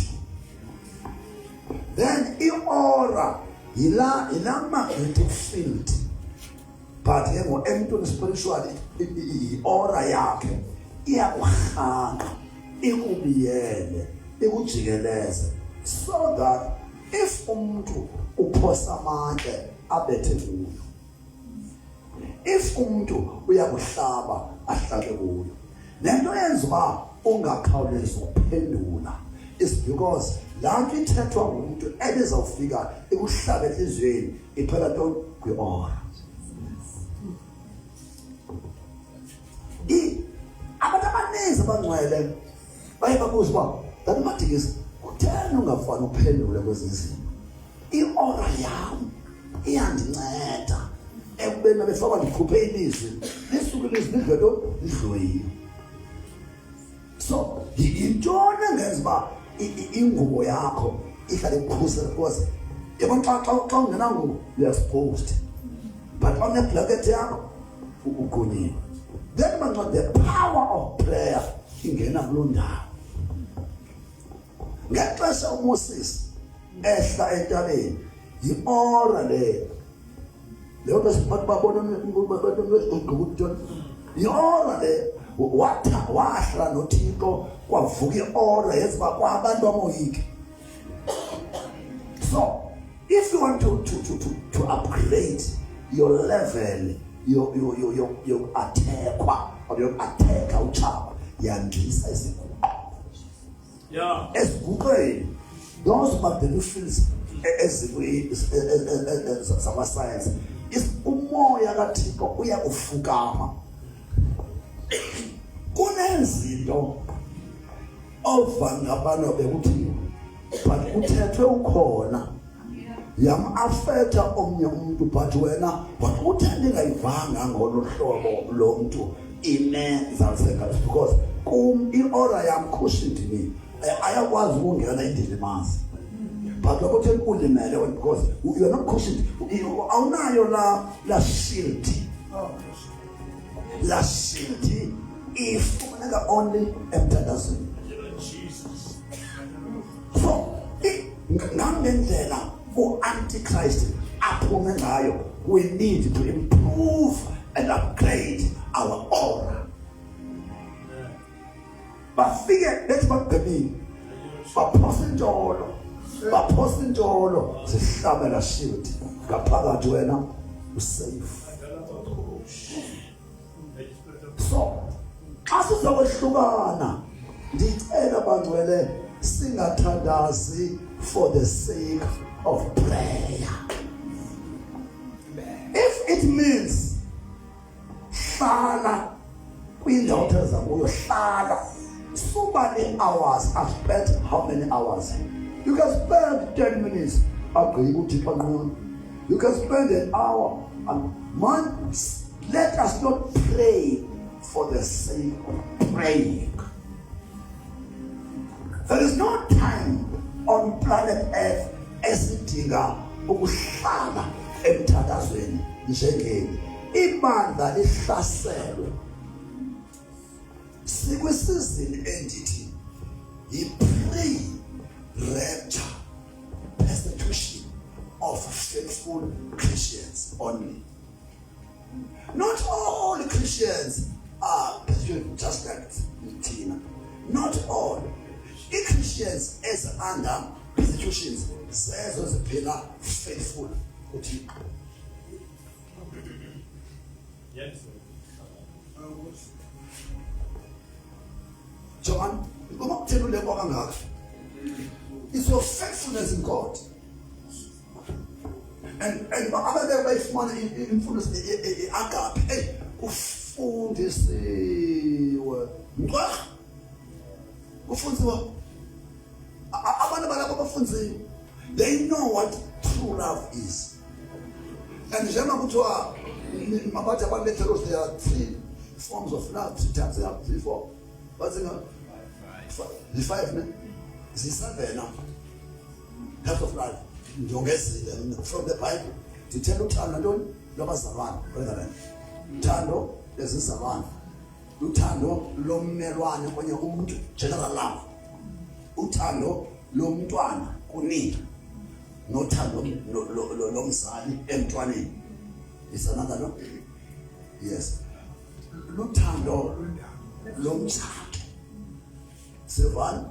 Speaker 3: Then i-aura ila magnetic field, but yebo emntwini spiritually i-aura yakhe iyakuhanga, ikubiyele, ikujikeleze, so that if umuntu uphosa amandla abethe kuyo, if umuntu uyakuhlaba ahlabe kuyo, lento yenza uba ungakhawulezi ukuphendula is because lanto ithethwa umuntu ebezawufika ikuhlabe enhlizweni iphela nto kwi-aura. Abantu abaninzi abangcwele baye babuza uba kanti Madikisi kutheni ungafani uphendule kwezinye izinto? I-aura yami iyandinceda ekubeni befaka ndikhuphe ilizwi lisuke ilizwi lidlweyile. So yintoni engenza uba ingubo yakho ihlale ikhusela, because yabona xa ungenangubo you-exposed, but one-blanket yakho ugonyiwe. Then the power of prayer ingena kuloo ndawo. Ngexesha uMoses ehla entabeni, yi-aura leyo. Leyo nto babona yi-aura leyo. Wahla noThixo kwavuka i-aura yenza uba kwabantu amoyike. So if you want to upgrade your level, your attack uchaba, yandisa iziguqu.
Speaker 1: Yeah.
Speaker 3: Eziguqeni those magnetic fields sama science is umoya kaThixo uyakufukama. Kunezinto ovangabano bekuthi but kuthethwe ukhona yam affecta omnye umuntu, but wena wakuthi ndingayivanga ngolo hlobo lo muntu inenzaliseka, because i-aura yam cushioned me ayakwazi ukungena indilimazi. But wakuthi ulimele wena because you are not cushioned, awunayo la shield. La shield ifumaneka only emthandazweni. So ngangendlela u-Antichrist aphume ngayo, we need to improve and upgrade our aura. Bafike bethi bagqibile baphosa intsholo zihlabela shield ngaphakathi wena usafe. So xa sizokwehlukana ndicela bangcwele singathandazi for the sake of prayer. If it means hlala kwindawo otheza kuyo, hlala so many hours. I've spent how many hours? You can spend 10 minutes. You can spend an hour and months. Let us not pray for the sake of praying. There is no time on planet Earth esidinga ukuhlala emthandazweni njengeli. Ibandla lihlaselwe sikwisizini endithi yi-pre-rapture persecution of faith faithful Christians only. Not all Christians are just like Tina. Not all. Christians as under persecutions, zezo ziphila faithful uThixo.
Speaker 1: Yes.
Speaker 3: John, it's your faithfulness in God. And abanye bayifumana imfundiso agape. Hey, ufundisiwe. Ngwa. Ufundiwa. Abantu balapha bafundiwe. They know what true love is. And njengoba kuthiwa mabathi abantu betheros, there are 3 forms of love, 3 types of love, 3, 4. What's it called? 5, ne? It's 7 now. Types of love. From the Bible, to tell uthando lwabazalwane, brethren. Uthando lezizalwane. Uthando lommelwane kwenye umuntu, general love. Uthando lomntwana kunini. Nothando lomzali emntwaneni. Is another no? Yes. Luthando lomtshado. Sevan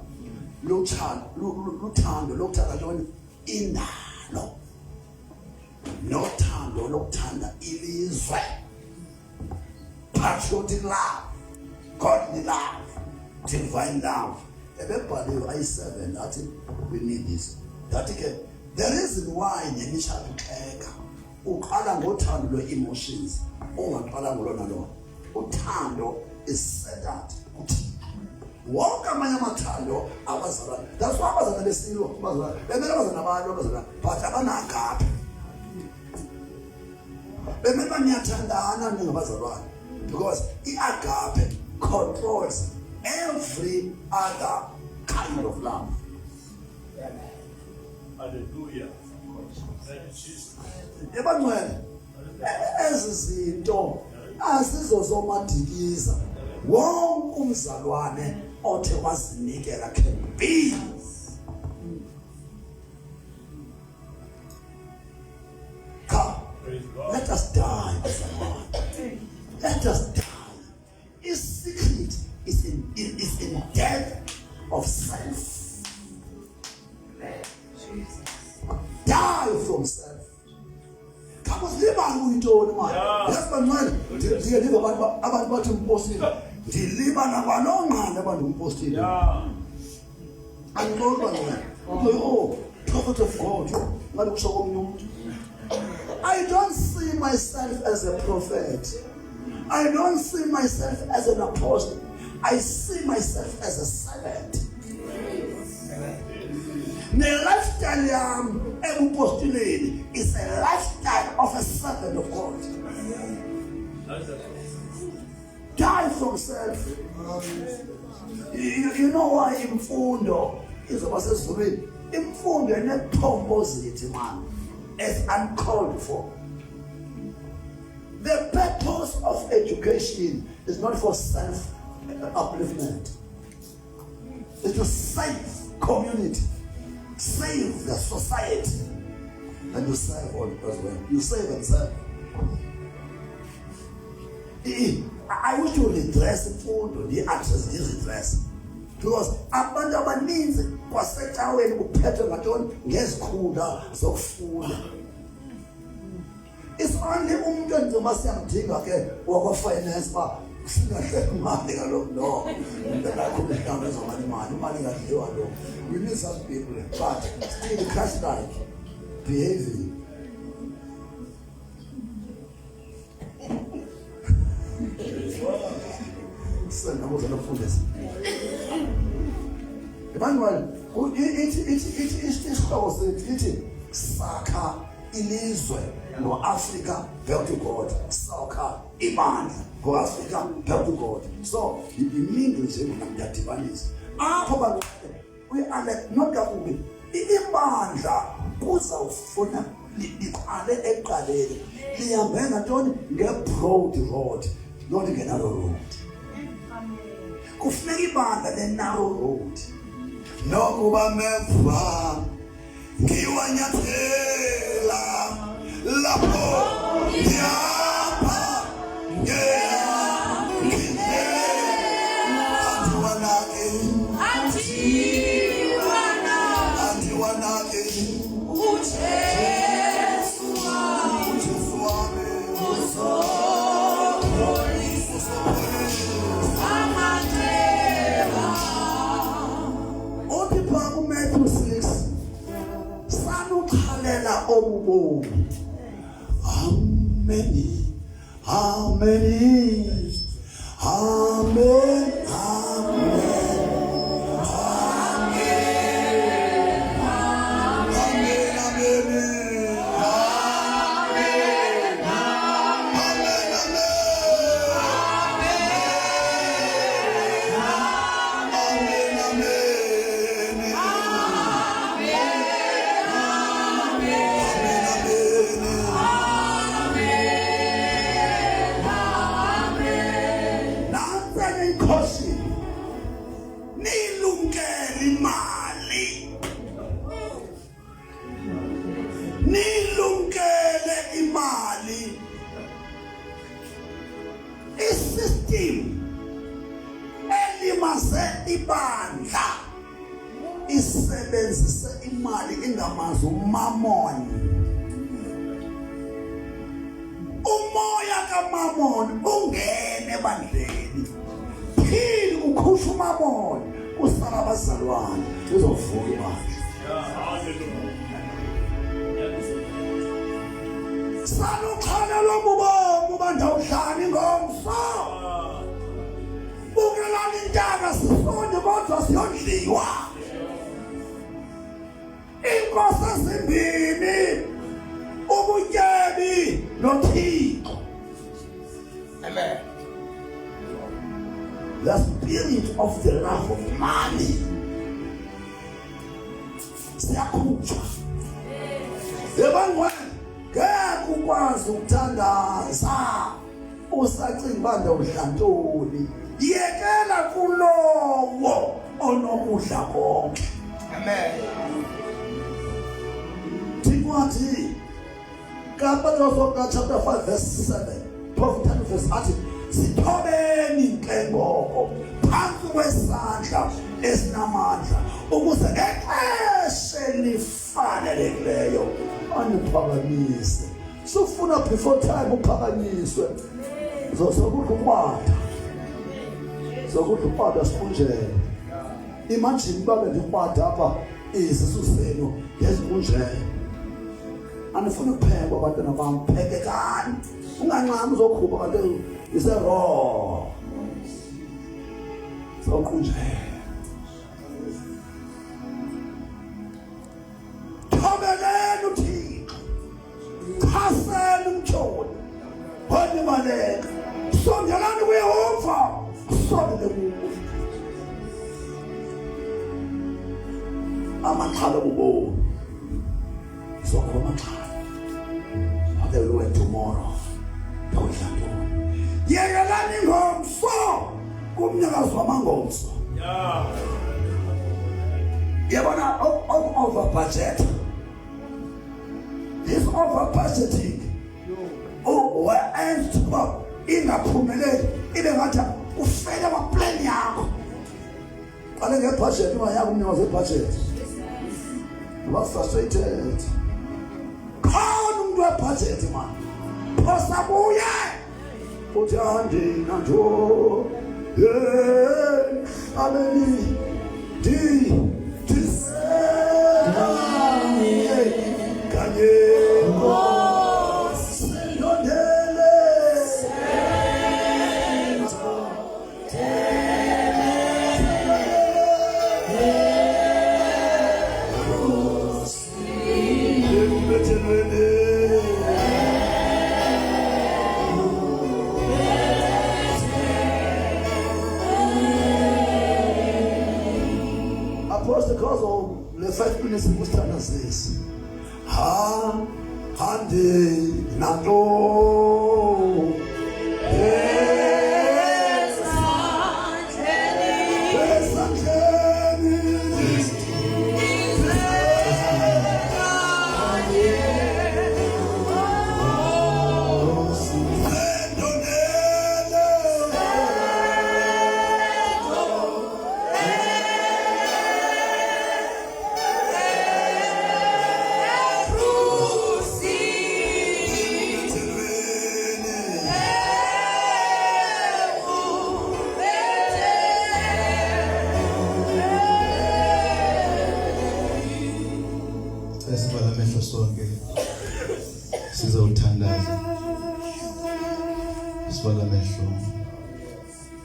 Speaker 3: luthando lokuthanda indalo. Nothando lokuthanda ilizwe. Patriotic love, godly love, divine love. Everybody I 7 that we need this. That again, the reason why nemishado uxeka uqala ngothando lwe-emotions ungaqala ngolona lona. Uthando is centered kuThixo. Wonke amanye amathando abazalwane. That's why abazalwane besilo abazalwane. Bemele abazalwane abantu abazalwane but abanagape. Bemele baniyathandana ningabazalwane because iagape controls every other kind of love.
Speaker 1: Hallelujah. Thank you, Jesus.
Speaker 3: Ebangcwele ezi zinto asizozomadiliza. Wonke umzalwane othe wazinikela can be. Come, let us die as a man. Let us die. His secret is in death of self. Die from self. Come on, live on with your man. Yes, man. Dear, live about imposting. Deliver Nabanonga about imposting. And Lord, oh, prophet of God, I don't see myself as a prophet. I don't see myself as an apostle. I see myself as a servant. The lifestyle is a lifestyle of a servant of God. Die from self. You know why imfundo is about sesizulwini. Imfundo enepomposity man is uncalled for. The purpose of education is not for self-upliftment. It's to save community, save the society, and you save all as well. You save and serve. I wish to redress imfundo, the access is redress. Because abantu abaninzi kwasecaweni kuphethwe ngantoni ngezikhundla zokufunda. It's only umuntu enzoba siyamdinga ke wakwa-finance ba singahle imali ngalokho no. Umuntu lakho mhlawumbe ezomali imali ngadliwa lo. We need some people but still Christ-like behaving. Sengabuza nokufundisa. Emmanuel, isihloko sethu ithi sakha ilizwe ngo-Africa back to God. Sakha ibandla ngo-Africa back to God. So iminingi nje ngiyadibanisa. Apho bantu not kakubi. Ibandla kuzawufuna liqale eqaleni. Lihambe ngantoni nge-broad road, not nge-narrow road. Kufuneka ibandla le-narrow road. Nokuba memva ngiwanyathela lapho ngiyapha ngiyakhe andiwanake uJesu wami uthi pha kuMatthew 6 sanuqhalela obubomi. Amen. Amen. Amen. Nilumkele imali. Isystem elimaze ibandla isebenzise imali ingamazi uMammon. Umoya kaMammon ungene ebandleni. Phili ukhusha uMammon kusala abazalwane uzovuka ibandla. Sanuqhalela obubomi bandawudlani ngomso. Bukelani intaka sifone kodwa siyondliwa. Inkosi ezimbini, ubutyebi noThixo. Amen. The spirit of the love of money. Siyakhutshwa. Ebangweni ngeke ukwazi ukuthandaza usacinga bande udlantoni. Yekela kulowo onokudla konke. Amen. Timothy chapter 5 verse 7, Prophet 10 verse 8, sithobeni inkengoko phansi kwesandla esinamandla ukuze ngexesha elifanelekileyo aniphakamise. Sufuna before time uphakanyiswe. Zokudla ukwada. Zokudla ukwada sikunjene. Imagine babe ndikwada apha izisu zenu ngezikunjene. Anifuna ukupheka abantwana bam, phekekani. Ungancami uzokhupha kanti ise raw. Sokunjene. Thobeleni uThixo. Khaseni umtshoni. Honi maleka. Sondelani kuYehova. Sondele kuye. Amaxhala obubomi. Sokuba amaxhala. They will wait tomorrow. Yekelani ngomso kumnyakazo wamangomso. Yabona over budget. This over budgeting. Where ends up ingaphumeleli ibe ngathi ufele amaplan yakho. Qale ngebudget ungayaka umnyakazo webudget. You are frustrated. Khona umuntu webudget man. Posabuye. Uthandi nanjo. Ameni. Kanye. Because of the 5 minutes we stand as this. Handi nato.
Speaker 5: sonke sizawuthandaza sivala amehlo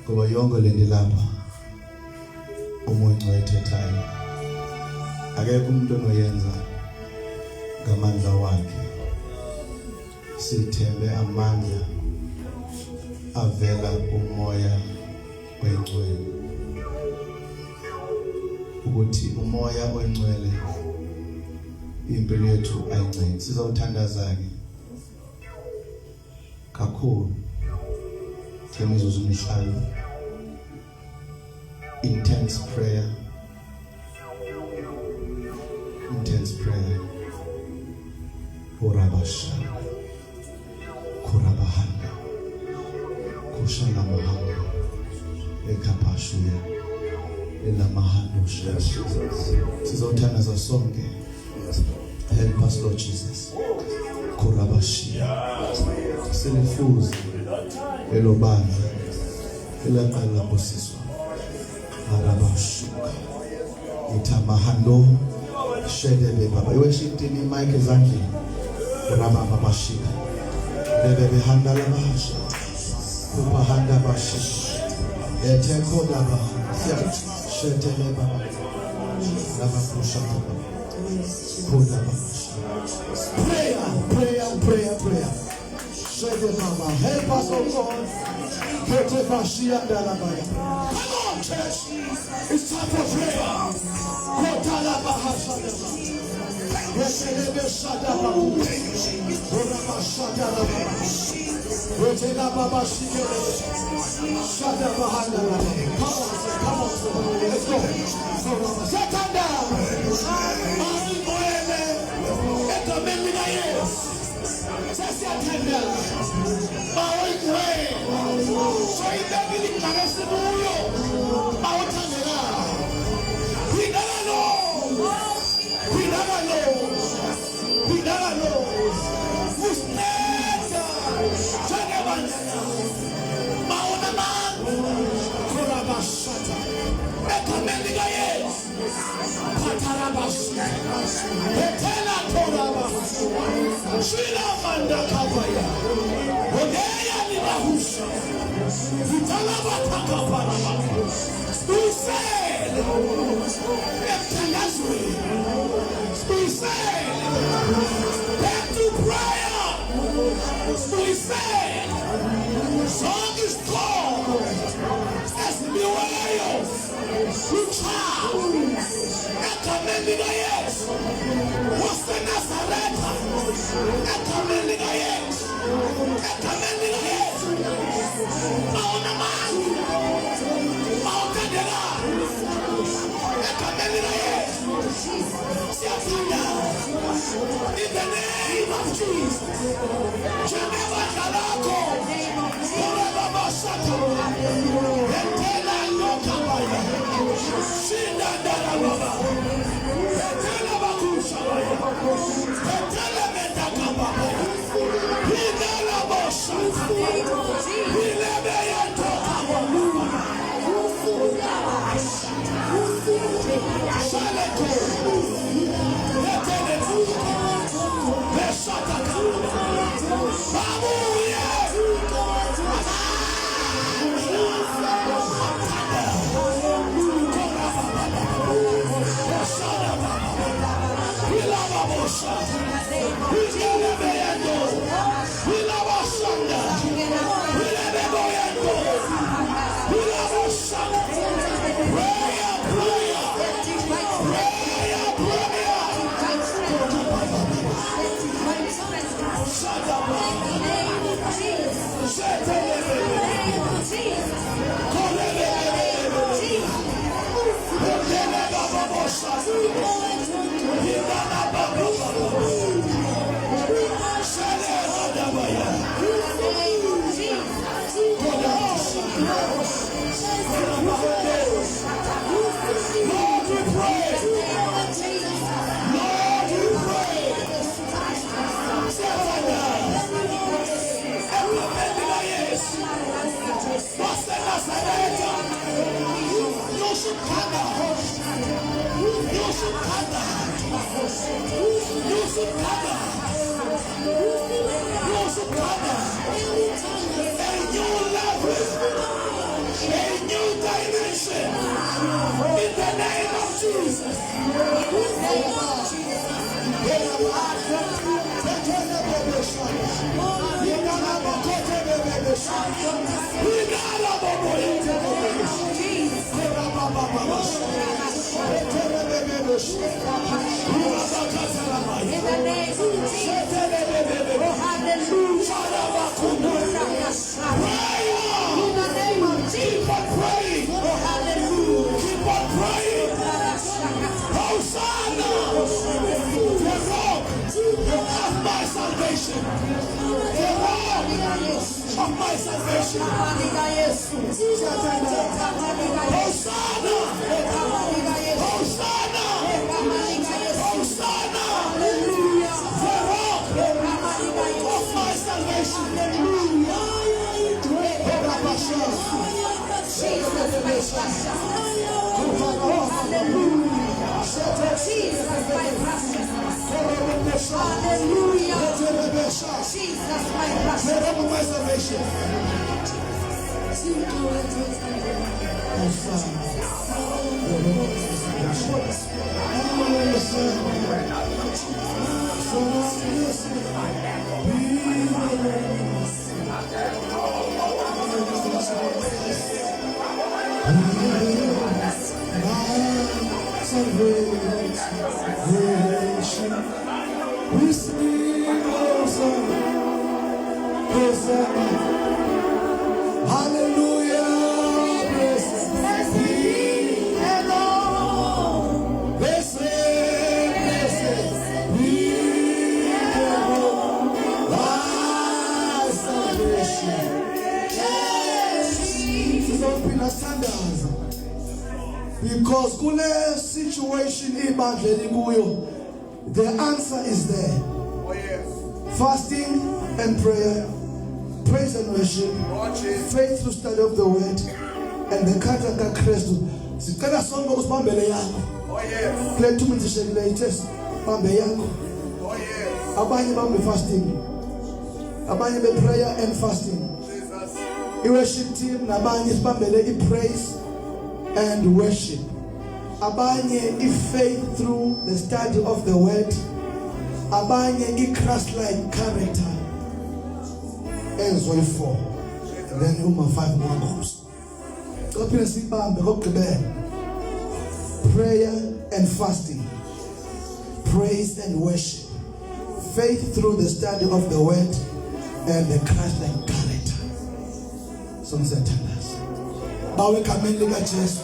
Speaker 5: ngoba yonke le nto lapha umoya oyithethayo akekho umuntu onoyenza ngamandla wakhe sithembe amandla avela umoya oyingcwele ukuthi umoya oyingcwele impilo yethu ayingcene sizawuthandaza ke kakhulu imizuzu emihlanu intense prayer Urabasha Kurabahanda Kushana Mahanda Ekapashuya Elamahandusha sizothandaza sonke. Help us, Lord Jesus. Kurabashia Silifuzi Elobana Elaqala Bosiswa Arabashuka Itamahando Shedebe Baba. You worship in the mic ezandleni. Rama Baba Shika Bebe Handa la Bahasha Upahanda Bashi Eteko Daba Shetele Baba Rama Kushata Koda Prayer Shede Mama, help us, oh God. Kete Bashi and Dalabaya. Come on, church. It's time for prayer. Kota la Bahasha Yeselebe Shadaba Orama Shadaba Rotela Baba Shigele Shadaba Handala. Come on, let's go. Satanda Ari Moele Eto Meminaye Sasiatanda Maoi Kwe Soy Bebili Karesibuyo Maotanera Pidalano Musneta Chagabana Maonaman Kurabashata Ekameligaye Patarabash Etela Torabas Shila Manda Kabaya Odeya Nibahusha Vitalaba Takaparaba Who said Eptalazri Who said back to prayer. He said, song is called as the oil. You child, yes. What's the Nazareth? Yes. Yes. Mount man. Mountain yes. In the name of Jesus, Geneva Kalako, Forever Basata, Etela Yokabaya, Shinda Darababa, Etela Bakushabaya, Etela Metakabaya, Hidala Bosata, Hilebeya Tokabaya, Shaleko. You Because kule situation ibandleni kuyo, the answer is there.
Speaker 4: Oh yes.
Speaker 5: Fasting and prayer, praise and worship, faith through study of the word, and the character of Christ. Sicela sonke usibambele yakho.
Speaker 4: Oh yes.
Speaker 5: Kule 2 minutes latest bambe yakho.
Speaker 4: Oh yes.
Speaker 5: Abanye bambe fasting. Abanye be prayer and fasting.
Speaker 4: Jesus.
Speaker 5: I-worship team nabanye sibambele i-praise and worship. Abanye i-faith through the study of the word. Abanye i-Christ-like character ezoyi-4. Then 5 more goals. Kophinde sibambe kokugqibela. Prayer and fasting. Praise and worship. Faith through the study of the word and the Christ-like character. So siyathandaza. Bawe egameni likaJesu.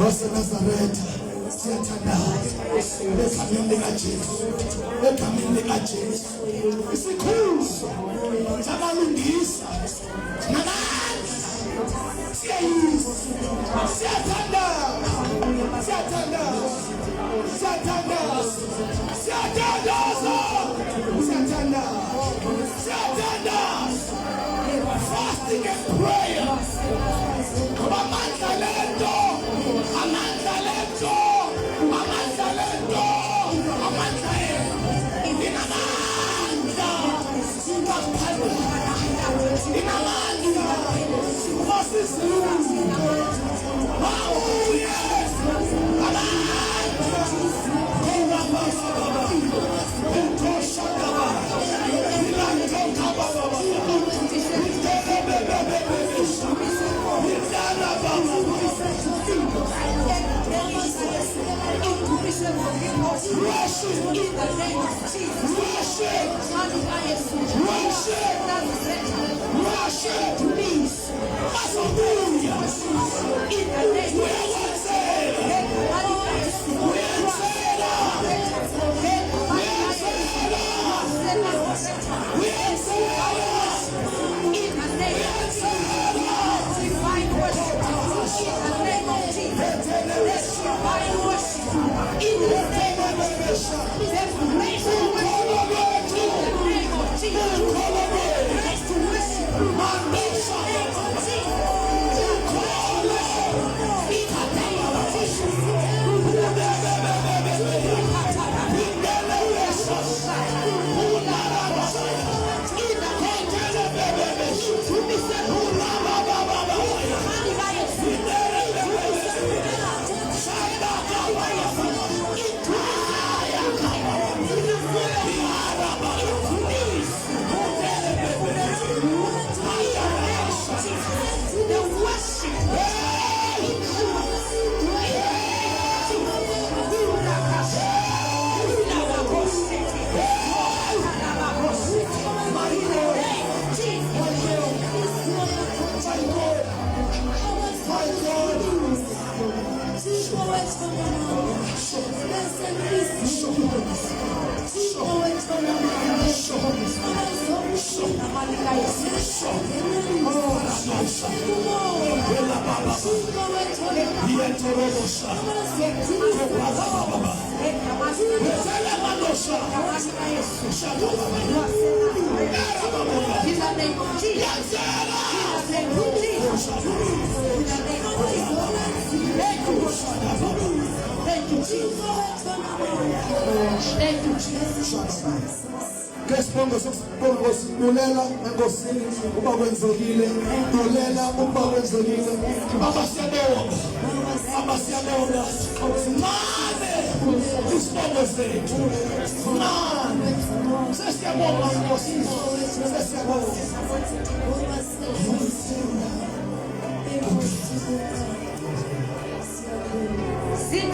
Speaker 5: WaseNazaretha. Siyathandaza. Egameni likaJesu. Egameni likaJesu. Isikhuzo sabalungisa. Siyathandaza. Siyathandaza. Siyathandaza. Siyathandaza. Siyathandaza. Fasting and prayer. Amandla lento. Amandla lento. Amandla lento. Amandla inamandla. Inamandla. Moses. Oh yes. Shatorobosha. Kopakababa. Etelemadosha. Shakababa.
Speaker 2: In the name of Jesus. In the name of Jesus. In the name of Jesus. Thank you, Jesus. Thank you, Jesus.
Speaker 5: Ngesibongo sokubonga sibulela enkosini uba kwenzekile bulela uba kwenzekile abasiyabonga mane isibongo sethu mane sesiyabonga enkosini sesiyabonga
Speaker 2: Sing